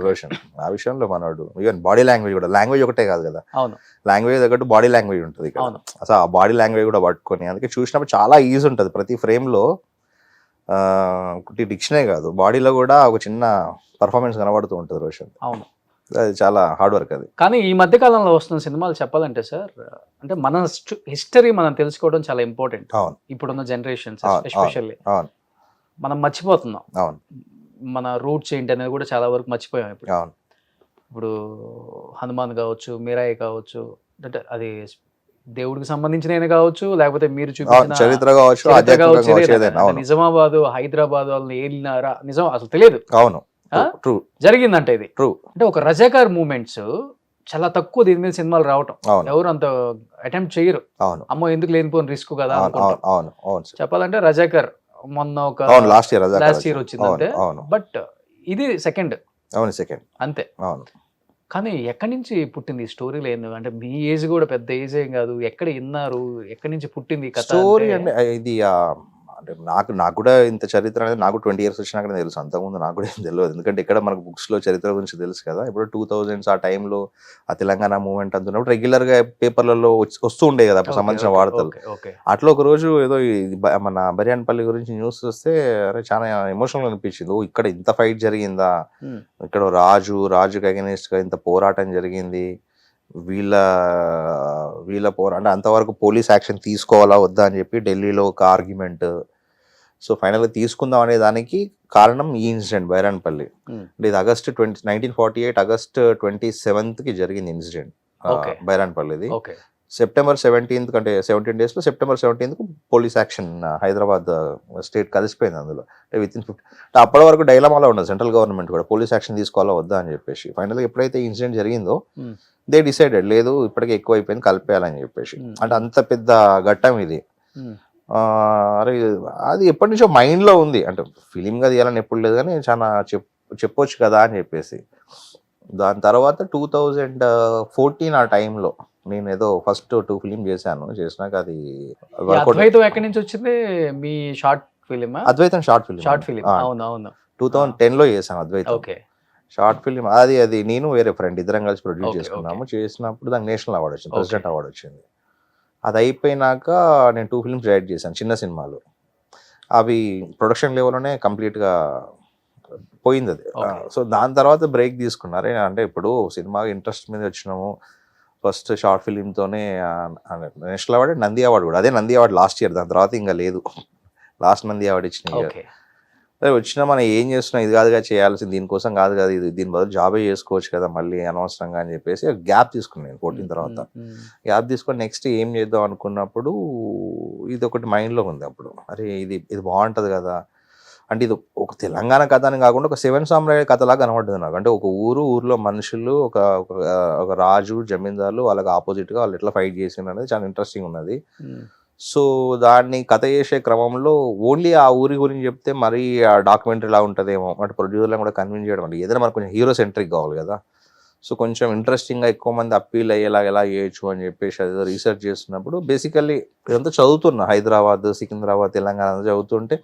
రోషన్. ఆ విషయంలో మనోడు ఈవెన్ బాడీ లాంగ్వేజ్ కూడా, లాంగ్వేజ్ ఒకటే కాదు కదా, లాంగ్వేజ్ తగ్గట్టు బాడీ లాంగ్వేజ్ ఉంటుంది ఇక్కడ. అసలు ఆ బాడీ లాంగ్వేజ్ కూడా పట్టుకొని, అందుకే చూసినప్పుడు చాలా ఈజీ ఉంటుంది. ప్రతి ఫ్రేమ్ లో డిక్షనే కాదు, బాడీలో కూడా ఒక చిన్న పర్ఫార్మెన్స్ కనబడుతూ ఉంటుంది రోషన్. అవును, అది చాలా హార్డ్ వర్క్ అది. కానీ ఈ మధ్య కాలంలో వస్తున్న సినిమాలు చెప్పాలంటే సార్, అంటే మన హిస్టరీ మనం తెలుసుకోవడం చాలా ఇంపార్టెంట్. అవును, ఇప్పుడున్న జనరేషన్స్ ఎస్పెషల్లీ మనం మర్చిపోతున్నాం. అవును, మన రూట్స్ ఏంటి అనేది కూడా చాలా వరకు మర్చిపోయాం ఇప్పుడు. అవును, ఇప్పుడు హనుమాన్ కావచ్చు, మీరాయి కావచ్చు, అంటే అది దేవుడికి సంబంధించిన కావచ్చు, లేకపోతే మీరు చూపించిన చరిత్ర కావచ్చు, నిజామాబాద్ హైదరాబాద్ వాళ్ళని ఏలినారా నిజం అసలు తెలియదు. అవును, జరిగిందంటే ఇది అంటే ఒక రజాకార్ మూమెంట్స్ చాలా తక్కువ దీని మీద సినిమాలు రావటం, ఎవరు అంత అటెంప్ట్ చేయరు. అమ్మో ఎందుకు లేనిపోయిన రిస్క్ కదా చెప్పాలంటే. రజాకార్ మొన్న ఒక లాస్ట్ ఇయర్ వచ్చిందంటే, బట్ ఇది సెకండ్ అంతే. కానీ ఎక్కడి నుంచి పుట్టింది ఈ స్టోరీ? లేదు అంటే మీ ఏజ్ కూడా పెద్ద ఏజ్ ఏం కాదు, ఎక్కడ విన్నారు, ఎక్కడి నుంచి పుట్టింది స్టోరీ? అంటే ఇది అంటే నాకు కూడా ఇంత చరిత్ర అనేది నాకు 20 years వచ్చినాకనే తెలుసు, అంతకుముందు నాకు కూడా ఏం తెలియదు. ఎందుకంటే ఇక్కడ మనకు బుక్స్లో చరిత్ర గురించి తెలుసు కదా. ఇప్పుడు 2000s ఆ టైంలో ఆ తెలంగాణ మూవ్మెంట్ అంటున్నప్పుడు రెగ్యులర్గా పేపర్లలో వస్తూ ఉండే కదా అప్పుడు సంబంధించిన వార్తలు. అట్లా ఒక రోజు ఏదో మన బైరాన్పల్లి గురించి న్యూస్ వస్తే అరే చాలా ఎమోషనల్ అనిపించింది. ఓ ఇక్కడ ఇంత ఫైట్ జరిగిందా, ఇక్కడ రాజుకి అగెనిస్ట్గా ఇంత పోరాటం జరిగింది, వీళ్ళ పోరాటం అంతవరకు పోలీస్ యాక్షన్ తీసుకోవాలా వద్దా అని చెప్పి ఢిల్లీలో ఒక ఆర్గ్యుమెంట్. సో ఫైనల్గా తీసుకుందాం అనే దానికి కారణం ఈ ఇన్సిడెంట్ బైరాన్పల్లి. అంటే ఇది 1948 ఆగస్ట్ 27th జరిగింది ఇన్సిడెంట్ బైరాన్పల్లిది. September 17th అంటే 17 days లో September 17th police action Hyderabad state కలిసిపోయింది అందులో. అంటే వితిన్ 50 అప్పటి వరకు డైలమాలో ఉండదు సెంట్రల్ గవర్నమెంట్ కూడా పోలీస్ యాక్షన్ తీసుకోవాలా వద్దా అని చెప్పేసి. ఫైనల్గా ఎప్పుడైతే ఇన్సిడెంట్ జరిగిందో దే డిసైడెడ్ లేదు ఇప్పటికే ఎక్కువ అయిపోయింది కలిపేయాలని చెప్పేసి. అంటే అంత పెద్ద ఘట్టం ఇది. అరే అది ఎప్పటి నుంచో మైండ్లో ఉంది, అంటే ఫిలింగా తీయాలని ఎప్పుడు లేదు కానీ చాలా చెప్పొచ్చు కదా అని చెప్పేసి. దాని తర్వాత 2014 ఆ టైంలో నేను ఏదో ఫస్ట్ 2 ఫిలిం చేసినాక అది అద్వైతం ఎక్కడి నుంచి వచ్చింది? మీ షార్ట్ ఫిలిం? అద్వైతం షార్ట్ ఫిలిం. అవును అవును. 2010లో చేశాను అద్వైతం. ఓకే. షార్ట్ ఫిలిం అది నేను వేరే ఫ్రెండ్ ఇద్దరం కలిసి ప్రొడ్యూస్ చేసుకున్నాము. చేసినప్పుడు దానికి నేషనల్ అవార్డు వచ్చింది, ప్రెసిడెంట్ అవార్డు వచ్చింది. అది అయిపోయినాక నేను 2 ఫిలిమ్స్ డైరెక్ట్ చేశాను, చిన్న సినిమాలు. అవి ప్రొడక్షన్ లెవెల్లోనే కంప్లీట్గా పోయింది అది. సో దాని తర్వాత బ్రేక్ తీసుకున్నారు. అంటే ఇప్పుడు సినిమా ఇంట్రెస్ట్ మీద వచ్చినాము, ఫస్ట్ షార్ట్ ఫిలింతోనే నేషనల్ అవార్డు, నంది అవార్డు కూడా. అదే నంది అవార్డు లాస్ట్ ఇయర్, దాని తర్వాత ఇంకా లేదు. లాస్ట్ నంది అవార్డు ఇచ్చిన ఇయర్. అదే వచ్చినా మనం ఏం చేస్తున్నాం, ఇది కాదుగా చేయాల్సింది, దీనికోసం కాదు కదా, ఇది దీని బదులు జాబే చేసుకోవచ్చు కదా మళ్ళీ అనవసరంగా అని చెప్పేసి గ్యాప్ తీసుకున్నాను 14 తర్వాత. గ్యాప్ తీసుకొని నెక్స్ట్ ఏం చేద్దాం అనుకున్నప్పుడు ఇది ఒకటి మైండ్లో ఉంది అప్పుడు. అరే ఇది బాగుంటుంది కదా, అంటే ఇది ఒక తెలంగాణ కథ అని కాకుండా ఒక 7 సామ్రాజ్య కథలాగా కనబడ్డది నాకు. అంటే ఒక ఊర్లో మనుషులు, ఒక రాజు, జమీందారులు, వాళ్ళకి ఆపోజిట్గా వాళ్ళు ఎట్లా ఫైట్ చేసింది అనేది చాలా ఇంట్రెస్టింగ్ ఉన్నది. సో దాన్ని కథ చేసే క్రమంలో ఓన్లీ ఆ ఊరి గురించి చెప్తే మరీ ఆ డాక్యుమెంటరీ లా ఉంటుందేమో, అంటే ప్రొడ్యూసర్లను కూడా కన్విన్స్ చేయడం, అంటే ఏదైనా మనకు కొంచెం హీరో సెంట్రిక్ కావాలి కదా. సో కొంచెం ఇంట్రెస్టింగ్గా ఎక్కువ మంది అప్పీల్ అయ్యేలా ఎలా చేయొచ్చు అని చెప్పేసి అదేదో రీసెర్చ్ చేస్తున్నప్పుడు బేసికల్లీ ఇదంతా చదువుతున్నా, హైదరాబాద్, సికింద్రాబాద్, తెలంగాణ అంతా చదువుతుంటే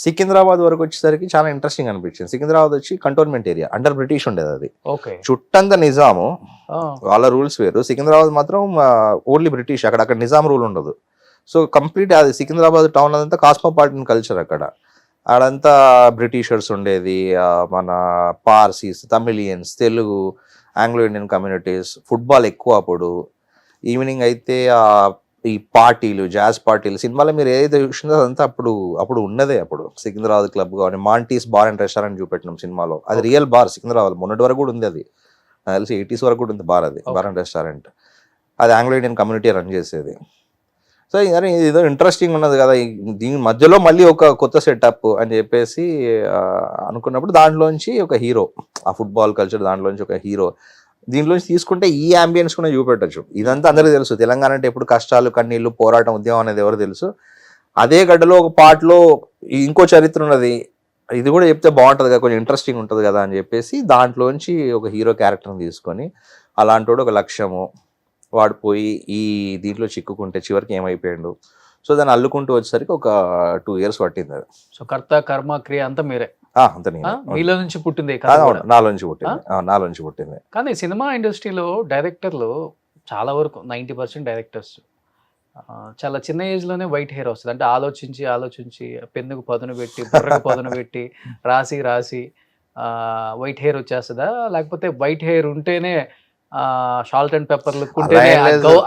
సికింద్రాబాద్ వరకు వచ్చేసరికి చాలా ఇంట్రెస్టింగ్ అనిపించింది. సికింద్రాబాద్ వచ్చి కంటోన్మెంట్ ఏరియా, అండర్ బ్రిటిష్ ఉండేది అది. చుట్టంతా నిజాము, వాళ్ళ రూల్స్ వేరు. సికింద్రాబాద్ మాత్రం ఓన్లీ బ్రిటిష్, అక్కడ నిజాం రూల్ ఉండదు. సో కంప్లీట్ అది సికింద్రాబాద్ టౌన్ అదంతా కాస్మోపాలిటన్ కల్చర్. అక్కడంతా బ్రిటిషర్స్ ఉండేది, మన Parsis, Tamilians, Telugu, Anglo Indian communities. Football ఎక్కువ అప్పుడు. ఈవినింగ్ అయితే ఈ పార్టీలు, జాజ్ పార్టీలు, సినిమాలో మీరు ఏదైతే చూసిందో అదంతా అప్పుడు ఉన్నదే. అప్పుడు సికింద్రాబాద్ క్లబ్ కానీ మాంటీస్ బార్ అండ్ రెస్టారెంట్ చూపెట్టినాం సినిమాలో. అది రియల్ బార్ సికింద్రాబాద్, మొన్నటి వరకు కూడా ఉంది. అది నాకు తెలిసి 80s వరకు కూడా ఉంది బార్, అది బార్ అండ్ రెస్టారెంట్. అది ఆంగ్లో ఇండియన్ కమ్యూనిటీ రన్ చేసేది. సో అరే ఇదో ఇంట్రెస్టింగ్ ఉన్నది కదా, దీని మధ్యలో మళ్ళీ ఒక కొత్త సెటప్ అని చెప్పేసి అనుకున్నప్పుడు దాంట్లోంచి ఒక హీరో, ఆ ఫుట్బాల్ కల్చర్ దాంట్లోంచి ఒక హీరో దీంట్లోంచి తీసుకుంటే ఈ అంబియన్స్ కూడా చూపెట్టచ్చు. ఇదంతా అందరికీ తెలుసు, తెలంగాణ అంటే ఎప్పుడు కష్టాలు, కన్నీళ్ళు, పోరాటం, ఉద్యమం అనేది ఎవరు తెలుసు. అదే గడ్డలో ఒక పాటలో ఇంకో చరిత్ర ఉన్నది, ఇది కూడా చెప్తే బాగుంటుంది కదా, కొంచెం ఇంట్రెస్టింగ్ ఉంటుంది కదా అని చెప్పేసి దాంట్లోంచి ఒక హీరో క్యారెక్టర్ని తీసుకొని, అలాంటి వాడు ఒక లక్ష్యము, వాడు పోయి ఈ దీంట్లో చిక్కుకుంటే చివరికి ఏమైపోయాడు. సో దాన్ని అల్లుకుంటూ వచ్చేసరికి ఒక 2 years పట్టింది అది. సో కర్త, కర్మ, క్రియ అంతా మీరే? అంత మీలో నుంచి పుట్టింది, నాలోంచి పుట్టింది. కానీ సినిమా ఇండస్ట్రీలో డైరెక్టర్లు చాలా వరకు 90% డైరెక్టర్స్ చాలా చిన్న ఏజ్లోనే వైట్ హెయిర్ వస్తుంది. అంటే ఆలోచించి పెన్నుకు పదును పెట్టి, బుర్రకు పదును పెట్టి, రాసి వైట్ హెయిర్ వచ్చేస్తుందా? లేకపోతే వైట్ హెయిర్ ఉంటేనే సాల్ట్ అండ్ పెప్పర్ లుక్ ఉంటేనే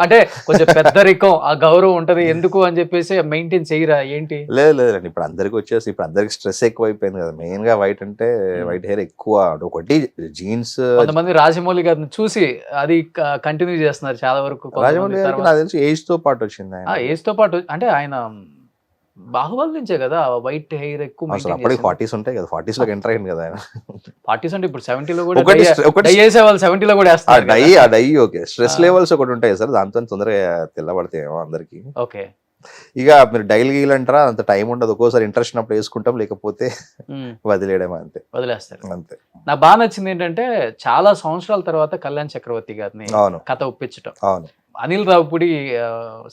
అంటే కొంచెం పెద్దరికం, ఆ గౌరవం ఉంటది ఎందుకు అని చెప్పేసి మెయింటైన్ చేయరా ఏంటి? లేదండి, ఇప్పుడు అందరికి వచ్చేసి ఇప్పుడు అందరికి స్ట్రెస్ ఎక్కువ అయిపోయింది కదా. మెయిన్ గా వైట్ అంటే వైట్ హెయిర్ ఎక్కువ. ఒకటి జీన్స్, కొంతమంది రాజమౌళి గారిని చూసి అది కంటిన్యూ చేస్తున్నారు చాలా వరకు. రాజమౌళి గారికి నాకు తెలిసి ఏజ్ తో పాటు వచ్చింది. ఏజ్ తో పాటు అంటే ఆయన బాహుబలి నుంచే కదా వైట్ హెయిర్ ఎక్కువ. అప్పటికి 40s ఉంటాయి కదా, 40s లోకి ఎంటర్ అయింది కదా ఆయన. 40s అంటే ఇప్పుడు 70 లో కూడా చేసేవాళ్ళు, 70 లో కూడా వేస్తారు డై. ఓకే, స్ట్రెస్ లెవెల్స్ ఒకటి ఉంటాయి సార్, దాంతో తొందరగా తెల్లబడతాయేమో అందరికి. ఓకే, ఇక మీరు డైలీ గీలంటారా, అంత టైం ఉండదు. ఒక్కోసారి ఇంట్రెస్ట్ ఉన్నప్పుడు వేసుకుంటాం, లేకపోతే వదిలేయడం, అంతే, వదిలేస్తారు అంతే. నాకు బాగా నచ్చింది ఏంటంటే చాలా సంవత్సరాల తర్వాత కళ్యాణ్ చక్రవర్తి గారిని కథ ఒప్పించడం. అవును, అనిల్ రావుపూడి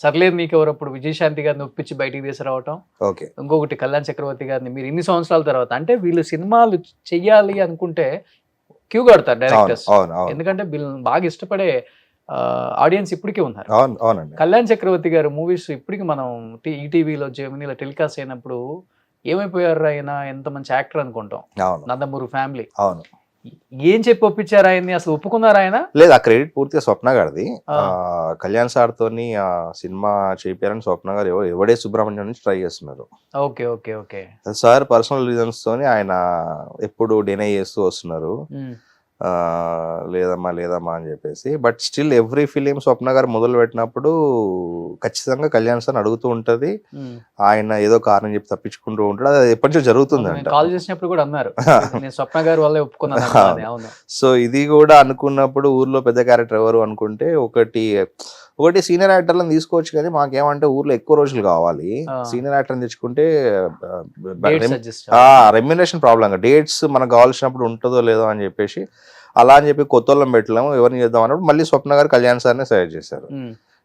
సర్లేదు నీకెవరప్పుడు విజయశాంతి గారిని ఒప్పించి బయటికి తీసుకురావటం. ఓకే, ఇంకొకటి కళ్యాణ్ చక్రవర్తి గారిని మీరు ఇన్ని సంవత్సరాల తర్వాత, అంటే వీళ్ళు సినిమాలు చెయ్యాలి అనుకుంటే క్యూ కడతారు డైరెక్టర్స్, ఎందుకంటే వీళ్ళని బాగా ఇష్టపడే ఆడియన్స్ ఇప్పటికీ ఉన్నారు. కళ్యాణ్ చక్రవర్తి గారు మూవీస్ ఇప్పటికి మనం ఈటీవీలో, జెమినీలో టెలికాస్ట్ అయినప్పుడు ఏమైపోయారు ఆయన, ఎంత మంచి యాక్టర్ అనుకుంటాం. నందమూరి ఫ్యామిలీ. ఏం చెప్పి ఒప్పించారు ఆయన్ని, అసలు ఒప్పుకున్నారు ఆయన? లేదు, ఆ క్రెడిట్ పూర్తిగా స్వప్న గారిది. కళ్యాణ్ సార్ తోని ఆ సినిమా చేయాలని స్వప్న గారు ఎవడే సుబ్రహ్మణ్యం నుంచి ట్రై చేస్తున్నారు. Okay okay okay, sir personal reasons తోని ఆయన ఎప్పుడు డినై చేస్తూ వస్తున్నారు. లేదమ్మా అని చెప్పేసి. బట్ స్టిల్ ఎవ్రీ ఫిలిం స్వప్న గారు మొదలు పెట్టినప్పుడు ఖచ్చితంగా కళ్యాణ్ సార్ అడుగుతూ ఉంటది. ఆయన ఏదో కారణం చెప్పి తప్పించుకుంటూ ఉంటాడు. అది ఎప్పటి నుంచో జరుగుతుంది అంట. కాల్ చేసినప్పుడు కూడా అన్నారు స్వప్న గారు వల్లే ఒప్పుకున్నాను. సో ఇది కూడా అనుకున్నప్పుడు ఊర్లో పెద్ద క్యారెక్టర్ ఎవరు అనుకుంటే ఒకటి ఒకటి సీనియర్ యాక్టర్లను తీసుకోవచ్చు కానీ మాకేమంటే ఊర్లో ఎక్కువ రోజులు కావాలి. ఆ. సీనియర్ యాక్టర్ని తెచ్చుకుంటే Dates adjust remuneration problem, dates మనకు కావాల్సినప్పుడు ఉంటుందో లేదో అని చెప్పేసి అలా అని చెప్పి కొత్త వాళ్ళని పెట్టలేము, ఎవరిని చేద్దాం అన్నప్పుడు మళ్ళీ స్వప్న గారు కళ్యాణ్ సార్ని సజెస్ట్ చేశారు.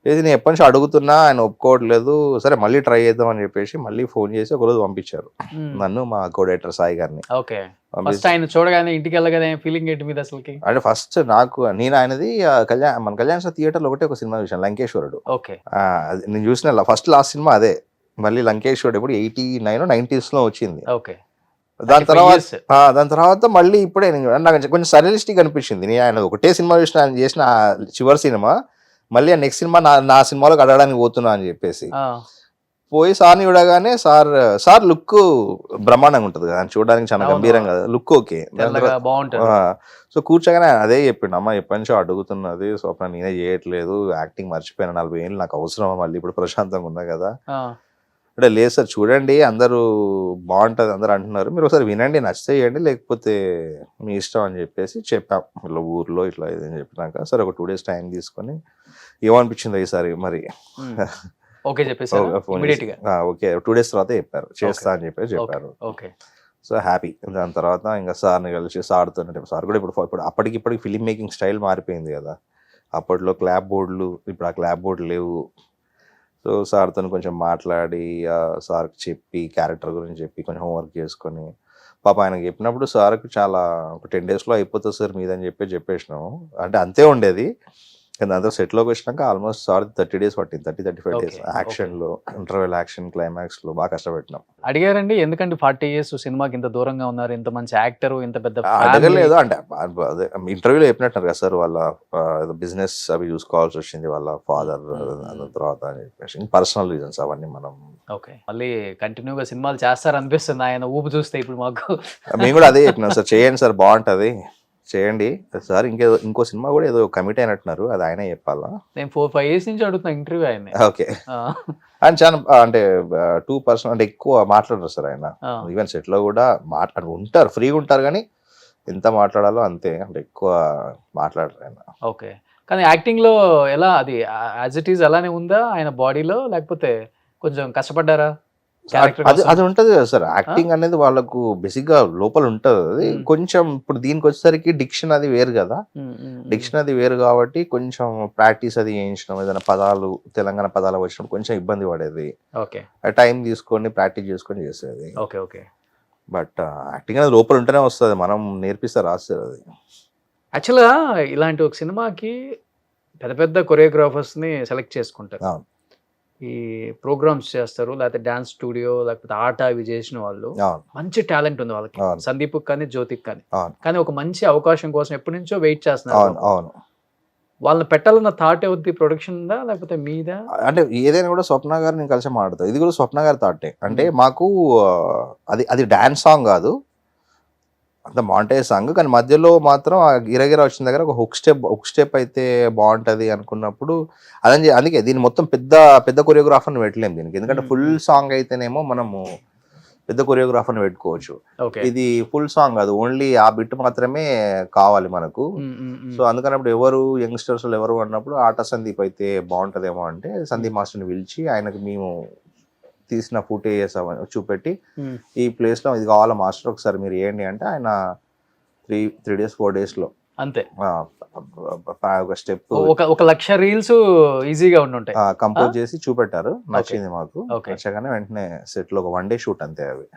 ఇది నేను ఎప్పటి నుంచి అడుగుతున్నా, ఆయన ఒప్పుకోవట్లేదు, సరే మళ్ళీ ట్రై చేద్దాం అని చెప్పేసి మళ్ళీ ఫోన్ చేసి ఒకరోజు పంపించారు నన్ను, మా కోడైటర్ సాయి గారిని. ఓకే. ఫస్ట్ ఆయన చూడగానే ఇంటికి వెళ్ళగానే ఫీలింగ్ ఏంటి మీద అసలుకి? అంటే ఫస్ట్ నేను ఆయనది మన కళ్యాణ్ సార్ థియేటర్లో ఒకటే ఒక సినిమా చూసాను, లంకేశ్వరుడు. ఓకే. నేను చూసిన ఫస్ట్ లాస్ట్ సినిమా అదే. మళ్ళీ లంకేశ్వరుడు ఇప్పుడు 89 90s వచ్చింది. ఓకే. దాని తర్వాత మళ్ళీ ఇప్పుడే నాకు కొంచెం సరియలిస్టిక్ అనిపించింది. నేను ఆయన ఒకటే సినిమా చూసిన, ఆయన చేసిన చివరి సినిమా, మళ్ళీ నెక్స్ట్ సినిమా నా సినిమాలోకి అడగడానికి పోతున్నా అని చెప్పేసి పోయి సార్ని చూడగానే సార్ లుక్ బ్రహ్మాండంగా ఉంటుంది కదా, చూడడానికి చాలా గంభీరంగా లుక్. ఓకే, సో కూర్చోగానే ఆయన అదే చెప్పిండు, అమ్మ ఎప్పటి నుంచో అడుగుతున్నది స్వప్న, నేనే చేయట్లేదు, యాక్టింగ్ మర్చిపోయిన 40 ఏళ్ళు, నాకు అవసరం మళ్ళీ ఇప్పుడు ప్రశాంతంగా ఉన్నా కదా అంటే. లేదు సార్ చూడండి, అందరూ బాగుంటుంది అందరూ అంటున్నారు, మీరు ఒకసారి వినండి, నచ్చితే చేయండి, లేకపోతే మీ ఇష్టం అని చెప్పేసి చెప్పాం. ఇట్లా ఊర్లో ఇట్లా ఇదని చెప్పినాక సరే ఒక 2 days టైం తీసుకొని ఏమనిపించిందో ఈసారి మరి ఓకే చెప్పేసి ఓకే 2 days తర్వాత చెప్పారు, చేస్తా అని చెప్పారు. ఓకే. So happy. దాని తర్వాత ఇంకా సార్ని కలిసి సార్తో, సార్ కూడా ఇప్పుడు అప్పటికిప్పటికి ఫిలిం మేకింగ్ స్టైల్ మారిపోయింది కదా, అప్పట్లో క్లాప్ బోర్డులు, ఇప్పుడు ఆ క్లాప్ బోర్డు లేవు. సో సార్తో కొంచెం మాట్లాడి సార్కి చెప్పి క్యారెక్టర్ గురించి చెప్పి కొంచెం హోంవర్క్ చేసుకొని, పాప ఆయనకి చెప్పినప్పుడు సార్కి చాలా ఒక 10 daysలో అయిపోతుంది సార్ మీదని చెప్పేసినాము. అంటే అంతే ఉండేది, కానీ అందరూ సెట్లోకి వచ్చినాక ఆల్మోస్ట్ సార్ 30 days పట్టింది, 30-35 days యాక్షన్లో, ఇంటర్వెల్ యాక్షన్, క్లైమాక్స్లో బాగా కష్టపెట్టినాం. అడిగారండి ఎందుకంటే 40 years సినిమాకి ఇంత దూరంగా ఉన్నారు, ఇంత మంచి యాక్టర్, ఇంత పెద్ద అడగలేదు అంటే అదే ఇంటర్వ్యూలో చెప్పినట్టున్నారు కదా సార్, వాళ్ళ బిజినెస్ అవి చూసుకోవాల్సి వచ్చింది, వాళ్ళ ఫాదర్ తర్వాత అని చెప్పేసి పర్సనల్ రీజన్స్ అవన్నీ మనం. ఓకే. మళ్ళీ కంటిన్యూగా సినిమాలు చేస్తారు అనిపిస్తుంది ఆయన ఊపు చూస్తే ఇప్పుడు మాకు. మేము కూడా అదే చెప్పినాం సార్, చేయండి సార్ బాగుంటుంది, చేయండి సార్. ఇంకో సినిమా కూడా ఏదో కమిట్ అయినట్టున్నారు, అది ఆయన చెప్పాలా? నేను 4-5 years నుంచి అడుగుతున్నా ఇంటర్వ్యూ ఆయన. ఓకే. ఆయన చాలా అంటే 2% అంటే ఎక్కువ మాట్లాడరు సార్ ఆయన. ఈవెన్ సెట్ లో కూడా ఉంటారు, ఫ్రీగా ఉంటారు, కానీ ఎంత మాట్లాడాలో అంతే, అంటే ఎక్కువ మాట్లాడరు ఆయన. ఓకే. కానీ యాక్టింగ్ లో ఎలా, అది యాజ్ ఇట్ ఈజ్ అలానే ఉందా ఆయన బాడీలో, లేకపోతే కొంచెం కష్టపడ్డారా? అది ఉంటది కదా సార్, యాక్టింగ్ అనేది వాళ్ళకు బేసిక్ గా లోపల ఉంటది. అది కొంచెం ఇప్పుడు దీనికి వచ్చేసరికి డిక్షన్ అది వేరు కదా, డిక్షన్ అది వేరు కాబట్టి కొంచెం ప్రాక్టీస్ అది చేయించడం, ఏదైనా పదాలు తెలంగాణ పదాలు వచ్చినప్పుడు కొంచెం ఇబ్బంది పడేది. ఓకే. టైం తీసుకొని ప్రాక్టీస్ చేసుకొని చేసేది. ఓకే. ఓకే. బట్ యాక్టింగ్ అనేది లోపల ఉంటేనే వస్తుంది, మనం నేర్పిస్తే రాస్తారు. అది యాక్చువల్గా ఇలాంటి ఒక సినిమాకి పెద్ద పెద్ద కొరియోగ్రాఫర్స్ని సెలెక్ట్ చేసుకుంటారు, ఈ ప్రోగ్రామ్స్ చేస్తారు, లేకపోతే డాన్స్ స్టూడియో, లేకపోతే ఆట ఇవి చేసిన వాళ్ళు, మంచి టాలెంట్ ఉంది వాళ్ళకి, సందీప్ కానీ జ్యోతిక్ కానీ. కానీ ఒక మంచి అవకాశం కోసం ఎప్పటి నుంచో వెయిట్ చేస్తున్నారు. వాళ్ళని పెట్టాలన్న థాట్ అవుద్ది ప్రొడక్షన్ ఉందా లేకపోతే మీద? అంటే ఏదైనా కూడా స్వప్న గారు నేను కలిసి మాట్లాడతాను, ఇది కూడా స్వప్న గారి థాటే. అంటే మాకు అది డాన్స్ సాంగ్ కాదు, అంత మాంటేజ్ సాంగ్, కానీ మధ్యలో మాత్రం ఆ గిరగిర వచ్చిన దగ్గర ఒక హుక్ స్టెప్ అయితే బాగుంటది అనుకున్నప్పుడు అందుకే దీన్ని మొత్తం పెద్ద కొరియోగ్రాఫర్ని పెట్టలేము దీనికి, ఎందుకంటే ఫుల్ సాంగ్ అయితేనేమో మనము పెద్ద కొరియోగ్రాఫర్ని పెట్టుకోవచ్చు. ఇది ఫుల్ సాంగ్ కాదు, ఓన్లీ ఆ బిట్ మాత్రమే కావాలి మనకు. సో అందుకన్నప్పుడు ఎవరు యంగ్స్టర్స్ ఎవరు అన్నప్పుడు ఆట సందీప్ అయితే బాగుంటదేమో అంటే సందీప్ మాస్టర్ని పిలిచి ఆయనకు మేము తీసిన ఫుటేజెస్ అవన్నీ చూపెట్టి, ఈ ప్లేస్ లో ఇది కావాలా మాస్టర్ ఒకసారి మీరు ఏంటి అంటే ఆయన 3 days 4 days లో అంతే ఒక స్టెప్ ఒక లక్ష రీల్స్ ఈజీగా ఉండుంటాయి కంపోజ్ చేసి చూపెట్టారు. నచ్చింది మాకు, నచ్చగానే వెంటనే సెట్ లో ఒక 1 day షూట్ అంతే. అవి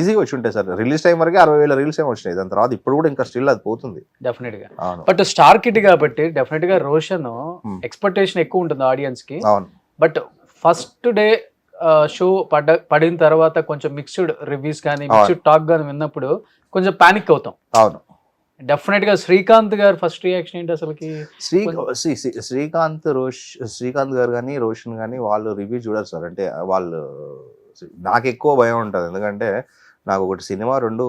ఈజీగా వచ్చి ఉంటాయి సార్, రిలీజ్ టైం వరకు 60,000 రీల్స్ ఏమి వచ్చినాయి, దాని తర్వాత ఇప్పుడు కూడా ఇంకా స్టిల్ అది పోతుంది డెఫినెట్ గా. బట్ స్టార్ కిడ్ కాబట్టి డెఫినెట్ గా రోషన్ ఎక్స్పెక్టేషన్ ఎక్కువ ఉంటుంది ఆడియన్స్ కి. అవును. బట్ ఫస్ట్ డే షో పడిన తర్వాత కొంచెం మిక్స్డ్ రివ్యూస్ కానీ మిక్స్డ్ టాక్ కానీ విన్నప్పుడు కొంచెం పానిక్ అవుతాం. అవును. డెఫినెట్ గా శ్రీకాంత్ గారు ఫస్ట్ రియాక్షన్ ఏంటి అసలుకి? శ్రీకాంత్ గారు కానీ రోషన్ కానీ వాళ్ళు రివ్యూ చూడరు సార్. అంటే వాళ్ళు నాకు ఎక్కువ భయం ఉంటుంది, ఎందుకంటే నాకు ఒకటి సినిమా, 2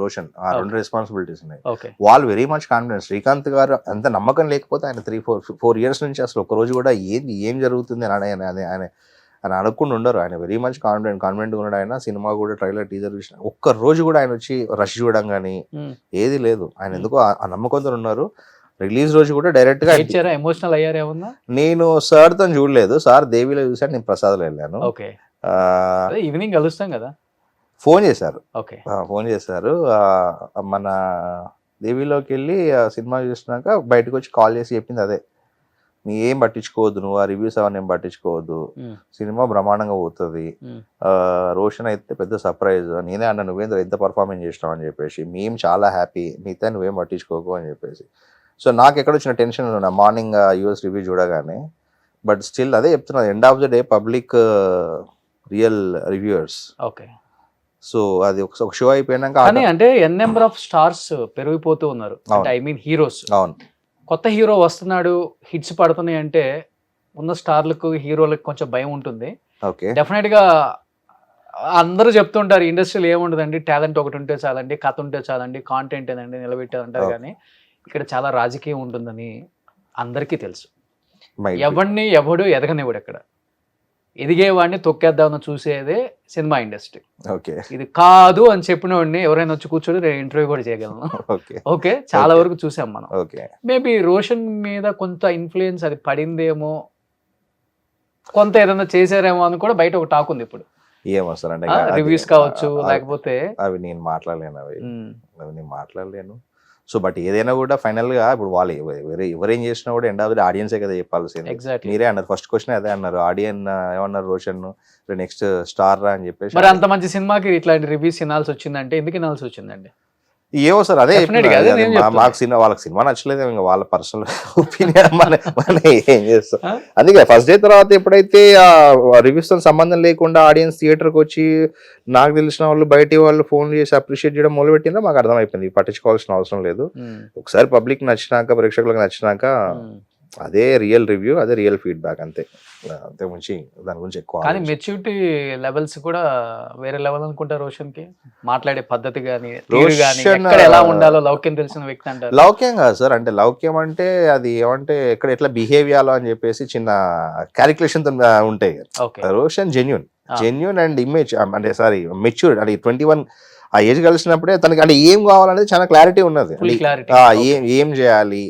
రోషన్, ఆ 2 రెస్పాన్సిబిలిటీస్ ఉన్నాయి. వాళ్ళు వెరీ మచ్ కాన్ఫిడెన్స్. శ్రీకాంత్ గారు అంత నమ్మకం లేకపోతే ఆయన 3-4 years నుంచి అసలు ఒక రోజు కూడా ఏం జరుగుతుంది ఆయన అడగకుండా ఉండరు. ఆయన వెరీ మచ్ కాన్ఫిడెంట్గా ఉన్నాడు. ఆయన సినిమా కూడా ట్రైలర్ టీజర్ చూసిన ఒక్క రోజు కూడా ఆయన వచ్చి రష్ చూడడం కానీ ఏది లేదు. ఆయన ఎందుకో ఆ నమ్మకంతో ఉన్నారు. రిలీజ్ రోజు కూడా డైరెక్ట్ గా ఏడ్చారా, ఎమోషనల్ అయ్యారు ఏమన్నా? నేను సార్ తో చూడలేదు, సార్ దేవిలో చూసాను, నేను ప్రసాద్లో వెళ్ళాను. ఓకే, ఈవినింగ్ కలుస్తాం కదా. ఫోన్ చేశారు, ఓకే, ఫోన్ చేశారు. మన దేవిలోకి వెళ్ళి సినిమా చూసినాక బయటకు వచ్చి కాల్ చేసి చెప్పింది అదే, నీ ఏం పట్టించుకోవద్దు, నువ్వు ఆ రివ్యూస్ అవన్నీ ఏం పట్టించుకోవద్దు, సినిమా బ్రహ్మాండంగా పోతుంది, రోషన్ అయితే పెద్ద సర్ప్రైజ్, నేనే అన్న నువ్వేంద్ర ఎంత పర్ఫార్మెన్స్ చేసినావు అని చెప్పేసి, మేము చాలా హ్యాపీ, మిగతా నువ్వేం పట్టించుకోకు అని చెప్పేసి. సో నాకు ఎక్కడ వచ్చిన టెన్షన్ ఉన్నా మార్నింగ్ యూఎస్ రివ్యూ చూడగానే, బట్ స్టిల్ అదే చెప్తున్నా, end of the day public real reviewers. Okay, so అది ఒక షో అయిపోయినాక అంటే ఎన్ నెంబర్ ఆఫ్ స్టార్స్ పెరిగిపోతూ ఉన్నారు, ఐ మీన్ హీరోస్. అవును, కొత్త హీరో వస్తున్నాడు, హిట్స్ పడుతున్నాయి అంటే ఉన్న స్టార్లకు హీరోలకు కొంచెం భయం ఉంటుంది. ఓకే, డెఫినెట్ గా అందరూ చెప్తుంటారు ఇండస్ట్రీలో ఏముండదండి, టాలెంట్ ఒకటి ఉంటే చాలండి, కథ ఉంటే చాలండి, కాంటెంట్ ఏదండి నిలబెట్టేది అంటారు. కానీ ఇక్కడ చాలా రాజకీయం ఉంటుందని అందరికీ తెలుసు. ఎవడిని ఎవడు ఎదగనివ్వడు, ఎక్కడ ఎదిగేవాడిని తొక్కేద్దామని చూసేదే సినిమా ఇండస్ట్రీ. ఓకే, ఇది కాదు అని చెప్పిన వాడిని ఎవరైనా వచ్చి కూర్చొని నేను ఇంటర్వ్యూ కూడా చేయగలను. ఓకే, చాలా వరకు చూసాం మనం. మేబీ రోషన్ మీద కొంత ఇన్ఫ్లుయెన్స్ అది పడిందేమో, కొంత ఏదైనా చేశారేమో అని కూడా బయట ఒక టాక్ ఉంది ఇప్పుడు. ఏమొస్తారంటే రివ్యూస్ కావచ్చు, లేకపోతే అవి నేను మాట్లాడలేను. సో బట్ ఏదైనా కూడా ఫైనల్ గా ఇప్పుడు వాళ్ళు ఎవరేం చేసినా కూడా ఎండ్ ఆఫ్ ది ఆడియన్సే కదా చెప్పాల్సింది. మీరే అన్నారు, ఫస్ట్ క్వశ్చన్ అదే అన్నారు, ఆడియన్ ఏమన్నారు, రోషన్ నెక్స్ట్ స్టార్ రా అని చెప్పేసి. మరి అంత మంచి సినిమాకి ఇట్లాంటి రివ్యూస్ వినాల్సి వచ్చిందంటే ఎందుకు వినాల్సి వచ్చిందండి? ఏవో సార్ అదే మాకు సినిమా, వాళ్ళకి సినిమా నచ్చలేదు, ఇంకా వాళ్ళ పర్సనల్ ఒపీనియన్, మన ఏం చేస్తాం. అందుకే ఫస్ట్ డే తర్వాత ఎప్పుడైతే ఆ రివ్యూస్ తో సంబంధం లేకుండా ఆడియన్స్ థియేటర్కి వచ్చి నాకు తెలిసిన వాళ్ళు బయట వాళ్ళు ఫోన్ చేసి అప్రిషియేట్ చేయడం మొదలు పెట్టినా మాకు అర్థమైపోయింది, పట్టించుకోవాల్సిన అవసరం లేదు. ఒకసారి పబ్లిక్ నచ్చినాక, ప్రేక్షకులకు నచ్చినాక అదే రియల్ రివ్యూ, అదే రియల్ ఫీడ్బ్యాక్, అంతే మించి దాని గురించి ఎక్కువ. కానీ మెచ్యూరిటీ లెవెల్స్ కూడా వేరే లెవెల్ అనుకుంటా రోషన్ కి, మాట్లాడే పద్ధతి కానీ ఎలా ఉండాలో లౌక్యం తెలిసిన వ్యక్తి అంటారు. లౌక్యం కాదు సార్, అంటే లౌక్యం అంటే అది ఏమంటే ఎక్కడ ఎట్లా బిహేవ్ చేయాలో అని చెప్పేసి చిన్న క్యాలిక్యులేషన్ ఉంటాయి. రోషన్ జెన్యూన్ అండ్ ఇమేజ్ అంటే సారీ మెచ్యూర్డ్, అంటే 21 ఆ ఏజ్ కలిసినప్పుడే తనకి అంటే ఏం కావాలనేది చాలా క్లారిటీ ఉన్నది, ఏం చేయాలి.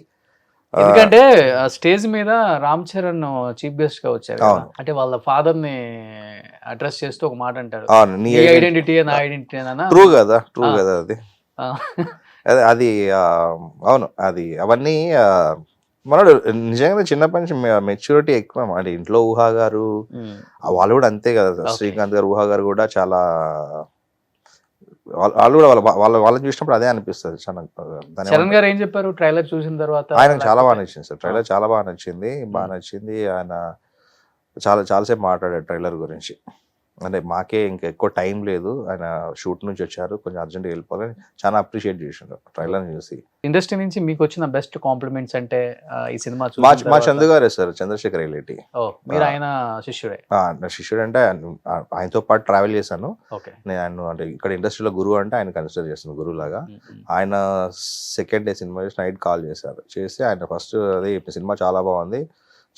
ఎందుకంటే స్టేజ్ మీద రామ్ చరణ్ చీఫ్ గెస్ట్ గా వచ్చారు, అంటే వాళ్ళ ఫాదర్ ని అడ్రస్ చేస్తూ ఒక మాట అంటారు, నీ ఐడెంటిటీ నా ఐడెంటిటీ. ట్రూ కదా అది అవును, అది అవన్నీ మనడు నిజంగా చిన్నప్పటి నుంచి మెచ్యూరిటీ ఎక్కువ. అంటే ఇంట్లో ఊహా గారు వాళ్ళు కూడా అంతే కదా, శ్రీకాంత్ గారు, ఊహా గారు కూడా చాలా, వాళ్ళు కూడా వాళ్ళని చూసినప్పుడు అదే అనిపిస్తుంది. చరణ్ గారు ఏం చెప్పారు ట్రైలర్ చూసిన తర్వాత? ఆయనకు చాలా బాగా నచ్చింది సార్, ట్రైలర్ చాలా బాగా నచ్చింది. ఆయన చాలాసేపు మాట్లాడాడు ట్రైలర్ గురించి. అంటే మాకే ఇంకా ఎక్కువ టైం లేదు, ఆయన షూట్ నుంచి వచ్చారు, కొంచెం అర్జెంట్గా వెళ్ళిపోవాలని చాలా అప్రిషియేట్ చేసిండు ట్రైలర్ చూసి. ఇండస్ట్రీ నుంచి మీకు వచ్చిన బెస్ట్ కాంప్లిమెంట్స్ అంటే ఈ సినిమా మా చందు గారే సార్, చంద్రశేఖర్ రెడ్డి. మీరు ఆయన శిష్యుడే? శిష్యుడు అంటే ఆయనతో పాటు ట్రావెల్ చేశాను నేను, అంటే ఇక్కడ ఇండస్ట్రీలో గురువు అంటే ఆయన కన్సిడర్ చేస్తాను గురువు లాగా. ఆయన సెకండ్ డే సినిమా చేసి నైట్ కాల్ చేసి ఆయన ఫస్ట్ అదే సినిమా చాలా బాగుంది,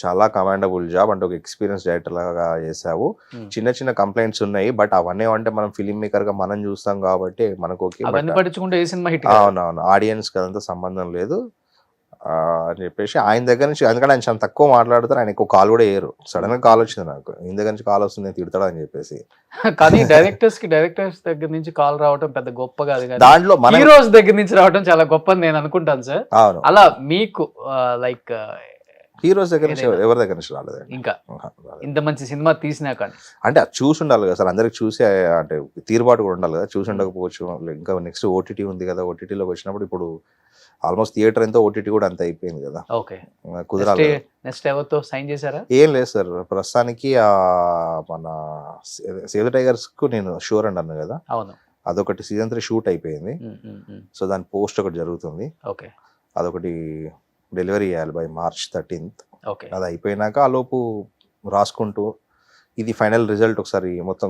చాలా కమాండబుల్ జాబ్, అంటే ఒక ఎక్స్పీరియన్స్ డైరెక్టర్ లాగా చేసావు, చిన్న కంప్లైంట్స్ ఉన్నాయి బట్ అవన్నీ అంటే మనం ఫిలిం మేకర్ గా మనం చూస్తాం కాబట్టి మనకు అవునవును, ఆడియన్స్ కదంతా సంబంధం లేదు అని చెప్పేసి ఆయన దగ్గర నుంచి, ఎందుకంటే ఆయన చాలా తక్కువ మాట్లాడతారు, ఆయన ఎక్కువ కాల్ కూడా వేయరు. సడన్ గా కాల్ వచ్చింది నాకు, ఈయన దగ్గర నుంచి కాల్ వస్తుంది తిడతాడు అని చెప్పేసి. కానీ డైరెక్టర్స్ దగ్గర నుంచి కాల్ రావడం పెద్ద గొప్ప కాదు, దాంట్లో హీరోస్ దగ్గర నుంచి రావడం చాలా గొప్ప అని నేను అనుకుంటాను సార్. అవును, అలా మీకు లైక్ హీరోస్ దగ్గర నుంచి ఎవరి దగ్గర నుంచి రాలేదు ఇంకా ఇంత మంచి సినిమా తీసినా కానీ. అంటే అది చూసి ఉండాలి కదా సార్, అందరికి చూసి అంటే తీరుబాటు కూడా ఉండాలి కదా, చూసి ఉండకపోవచ్చు. ఇంకా నెక్స్ట్ ఓటీటీ ఉంది కదా, ఓటీటీలోకి వచ్చినప్పుడు ఇప్పుడు ఆల్మోస్ట్ థియేటర్ ఎంతో ఓటీటీ కూడా అంత అయిపోయింది కదా, కుదరాలి. నెక్స్ట్ ఎవరితో సైన్ చేశారా? ఏం లేదు సార్, ప్రస్తుతానికి మన సేవ్ ద టైగర్స్ కు నేను షూర్ అండి అన్నాను కదా, అదొకటి సీజన్ 3 షూట్ అయిపోయింది. సో దాని పోస్ట్ ఒకటి జరుగుతుంది, అదొకటి డెలివరీ చేయాలి బై March 13th. అది అయిపోయినాక ఆ లోపు రాసుకుంటూ ఇది ఫైనల్ రిజల్ట్ ఒకసారి మొత్తం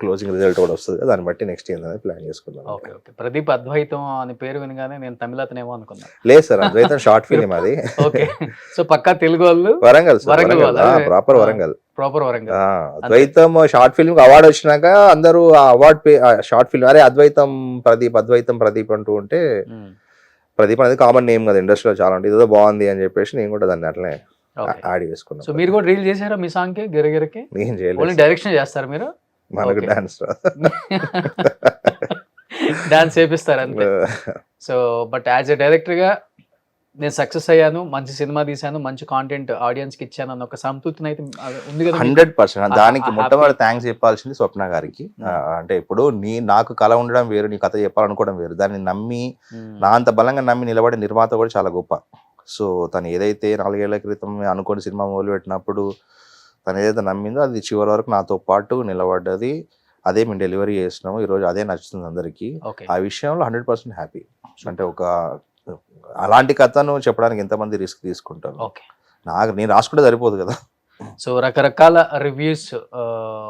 క్లోజింగ్ రిజల్ట్ కూడా వస్తుంది, దాన్ని బట్టి నెక్స్ట్ ఏంటనేది ప్లాన్ చేసుకుందాం. ప్రదీప్ అద్వైతం అని పేరు వినగానే నేను తమిళ అతనేమో అనుకున్నాను. లేదు సార్, అద్వైతం షార్ట్ ఫిలిం అది. సో పక్కా తెలుగు వాళ్ళు, వరంగల్ ప్రాపర్ వరంగల్. అద్వైతం షార్ట్ ఫిల్మ్ అవార్డు వచ్చినాక అందరూ ఆ అవార్డు షార్ట్ ఫిల్మ్ అరే అద్వైతం ప్రదీప్ అంటూ ఉంటే ప్రదీప్ అనేది కామన్ నేమ్ కదా ఇండస్ట్రీలో చాలా ఉంటుంది, ఇదో బాగుంది అని చెప్పేసి నేను కూడా దాన్ని అట్లనే యాడ్ చేసుకున్నాను. సో మీరు కూడా రీల్ చేశారా మీ సాంగ్ కి గిరగిరకి? నేను చేయలేదు. ఓన్లీ డైరెక్షన్ చేస్తారు మీరు? మనకు డాన్స్ డాన్స్ చేపిస్తారు అంతే. So but as a director గా నేను సక్సెస్ అయ్యాను, మంచి సినిమా తీశాను, మంచి కాంటెంట్ ఆడియన్స్ కి ఇచ్చాను అన్న ఒక సంతృప్తి అయితే ఉంది కదా? 100%. దానికి మొట్టమొదటి థ్యాంక్స్ చెప్పాల్సింది స్వప్న గారికి. అంటే ఇప్పుడు నాకు కళ ఉండడం వేరు, నీ కథ చెప్పాలనుకోవడం వేరు. దాన్ని నమ్మి నా అంత బలంగా నమ్మి నిలబడే నిర్మాత కూడా చాలా గొప్ప. సో తను ఏదైతే 4 ఏళ్ల క్రితం అనుకోని సినిమా మొదలుపెట్టినప్పుడు తను ఏదైతే నమ్మిందో అది చివరి వరకు నాతో పాటు నిలబడ్డది. అదే మేము డెలివరీ చేస్తున్నాము ఈరోజు, అదే నచ్చుతుంది అందరికీ. ఆ విషయంలో 100% హ్యాపీ. అంటే ఒక అలాంటి కథను చెప్పడానికి ఎంతమంది రిస్క్ తీసుకుంటారు. నేను రాసుకుంటే సరిపోదు కదా. సో రకరకాల రివ్యూస్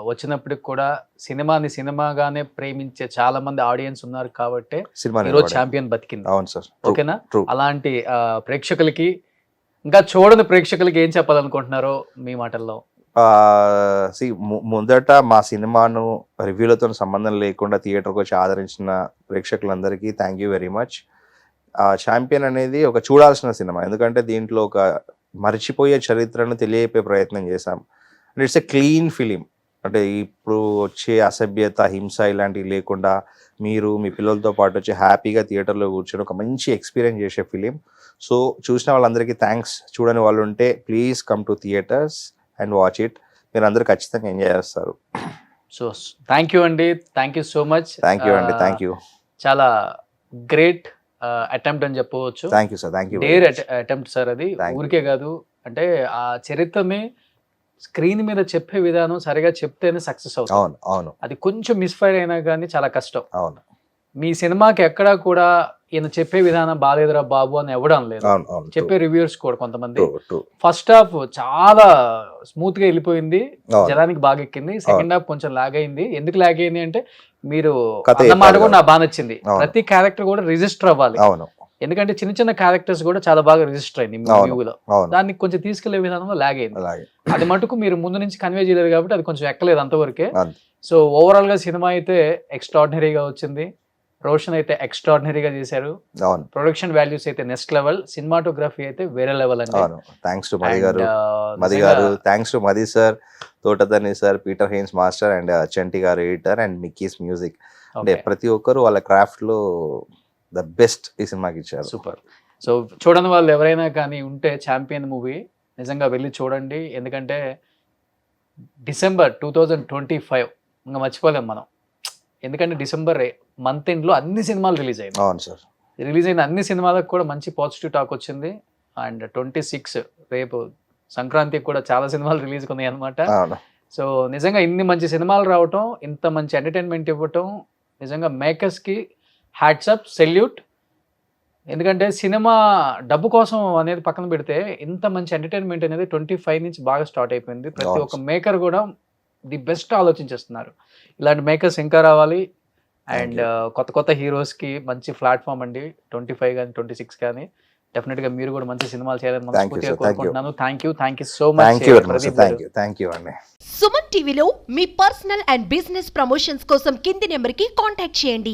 వచ్చినప్పటికి కూడా సినిమాని సినిమాగానే ప్రేమించే చాలా మంది ఆడియన్స్ ఉన్నారు కాబట్టి ఈరోజు ఛాంపియన్ బతికింది. అవును సార్, ఓకేనా? అలాంటి ప్రేక్షకులకి, ఇంకా చూడని ప్రేక్షకులకి ఏం చెప్పాలనుకుంటున్నారో మీ మాటల్లో? మొదట మా సినిమాను రివ్యూలతో సంబంధం లేకుండా థియేటర్కి వచ్చి ఆదరించిన ప్రేక్షకులందరికీ thank you very much. Champion అనేది ఒక చూడాల్సిన సినిమా, ఎందుకంటే దీంట్లో ఒక మర్చిపోయే చరిత్రను తెలియపే ప్రయత్నం చేశాం. And it's a clean film. అంటే ఇప్పుడు వచ్చే అసభ్యత, హింస ఇలాంటివి లేకుండా మీరు మీ పిల్లలతో పాటు వచ్చి హ్యాపీగా థియేటర్లో కూర్చొని ఒక మంచి ఎక్స్పీరియన్స్ చేసే ఫిలిం. సో చూసిన వాళ్ళందరికీ థ్యాంక్స్. చూడని వాళ్ళు ఉంటే please come to theatres and watch it. మీరు అందరూ ఖచ్చితంగా ఎంజాయ్ చేస్తారు. సో థ్యాంక్ యూ అండి, thank you so much. Thank you అండి, థ్యాంక్ యూ. చాలా గ్రేట్ అటెంప్ట్ అని చెప్పవచ్చు. Thank you sir, thank you. Dare attempt sir అది. ఊరికే కాదు, అంటే ఆ చరిత్రని స్క్రీన్ మీద చెప్పే విధానం సరిగా చెప్తేనే సక్సెస్ అవుతుంది. అవును అవును. అది కొంచెం మిస్ఫైర్ అయినా కానీ చాలా కష్టం. అవును. మీ సినిమాకి ఎక్కడా కూడా ఈయన చెప్పే విధానం బాలేదురా బాబు అని ఇవ్వడం లేదు. చెప్పే రివ్యూర్స్ కూడా కొంతమంది ఫస్ట్ హాఫ్ చాలా స్మూత్ గా వెళ్ళిపోయింది, జనానికి బాగా ఎక్కింది. సెకండ్ హాఫ్ కొంచెం లాగ్ అయింది. ఎందుకు లాగ్ అయింది అంటే మీరు అన్నమాట కూడా నాకు బాగా నచ్చింది. ప్రతి క్యారెక్టర్ కూడా రిజిస్టర్ అవ్వాలి. ఎందుకంటే చిన్న చిన్న క్యారెక్టర్స్ కూడా చాలా బాగా రిజిస్టర్ అయింది మూవీలో. దాన్ని కొంచెం తీసుకెళ్లే విధానంలో లాగ్ అయింది. అది మటుకు మీరు ముందు నుంచి కన్వే చేయలేదు కాబట్టి అది కొంచెం ఎక్కలేదు అంతవరకే. సో ఓవరాల్ గా సినిమా అయితే ఎక్స్ట్రాడినరీగా వచ్చింది. రోషన్ అయితే ఎక్స్ట్రాడినరీగా చేశారు. ప్రొడక్షన్ వాల్యూస్ అయితే నెక్స్ట్ లెవెల్, సినిమాటోగ్రఫీ అయితే వేరే లెవెల్ అండి. Thanks to Madhi garu, thanks to Madhi sir, తోటతని sir, Peter Hein master and Chanti garu editor and Mickey's music. అంటే ప్రతి ఒక్కరు వాళ్ళ క్రాఫ్ట్ లో ద బెస్ట్ ఈ సినిమాకి ఇచ్చారు. సూపర్. సో చూడని వాళ్ళు ఎవరైనా కానీ ఉంటే ఛాంపియన్ మూవీ నిజంగా వెళ్ళి చూడండి. ఎందుకంటే డిసెంబర్ 2025 ఇంకా మర్చిపోలేం మనం. ఎందుకంటే డిసెంబర్ మంత్ ఎండ్ లో అన్ని సినిమాలు రిలీజ్ అయ్యాయి. అవును సార్. రిలీజ్ అయిన అన్ని సినిమాలకు కూడా మంచి పాజిటివ్ టాక్ వచ్చింది. అండ్ 26 రేపు సంక్రాంతికి కూడా చాలా సినిమాలు రిలీజ్ ఉన్నాయి అనమాట. సో నిజంగా ఇన్ని మంచి సినిమాలు రావటం, ఇంత మంచి ఎంటర్టైన్మెంట్ ఇవ్వటం నిజంగా మేకర్స్ కి హ్యాట్స్ అప్, సెల్యూట్. ఎందుకంటే సినిమా డబ్బు కోసం అనేది పక్కన పెడితే ఇంత మంచి ఎంటర్టైన్మెంట్ అనేది 25 నుంచి బాగా స్టార్ట్ అయిపోయింది. ప్రతి ఒక్క మేకర్ కూడా ది బెస్ట్ ఆలోచించేస్తున్నారు. ఇలాంటి మేకర్స్ ఇంకా రావాలి. అండ్ కొత్త కొత్త హీరోస్ కి మంచి ప్లాట్ఫామ్ అండి. 25 కానీ 26 కానీ డెఫినెట్ గా మీరు కూడా మంచి సినిమాలు చేయాలని మనస్ఫూర్తిగా కోరుకుంటున్నాను. Thank you so much. Thank you అండి. సుమన్ టీవీలో మీ పర్సనల్ అండ్ బిజినెస్ ప్రమోషన్స్ కోసం కింది నెంబర్ కి కాంటాక్ట్ చేయండి.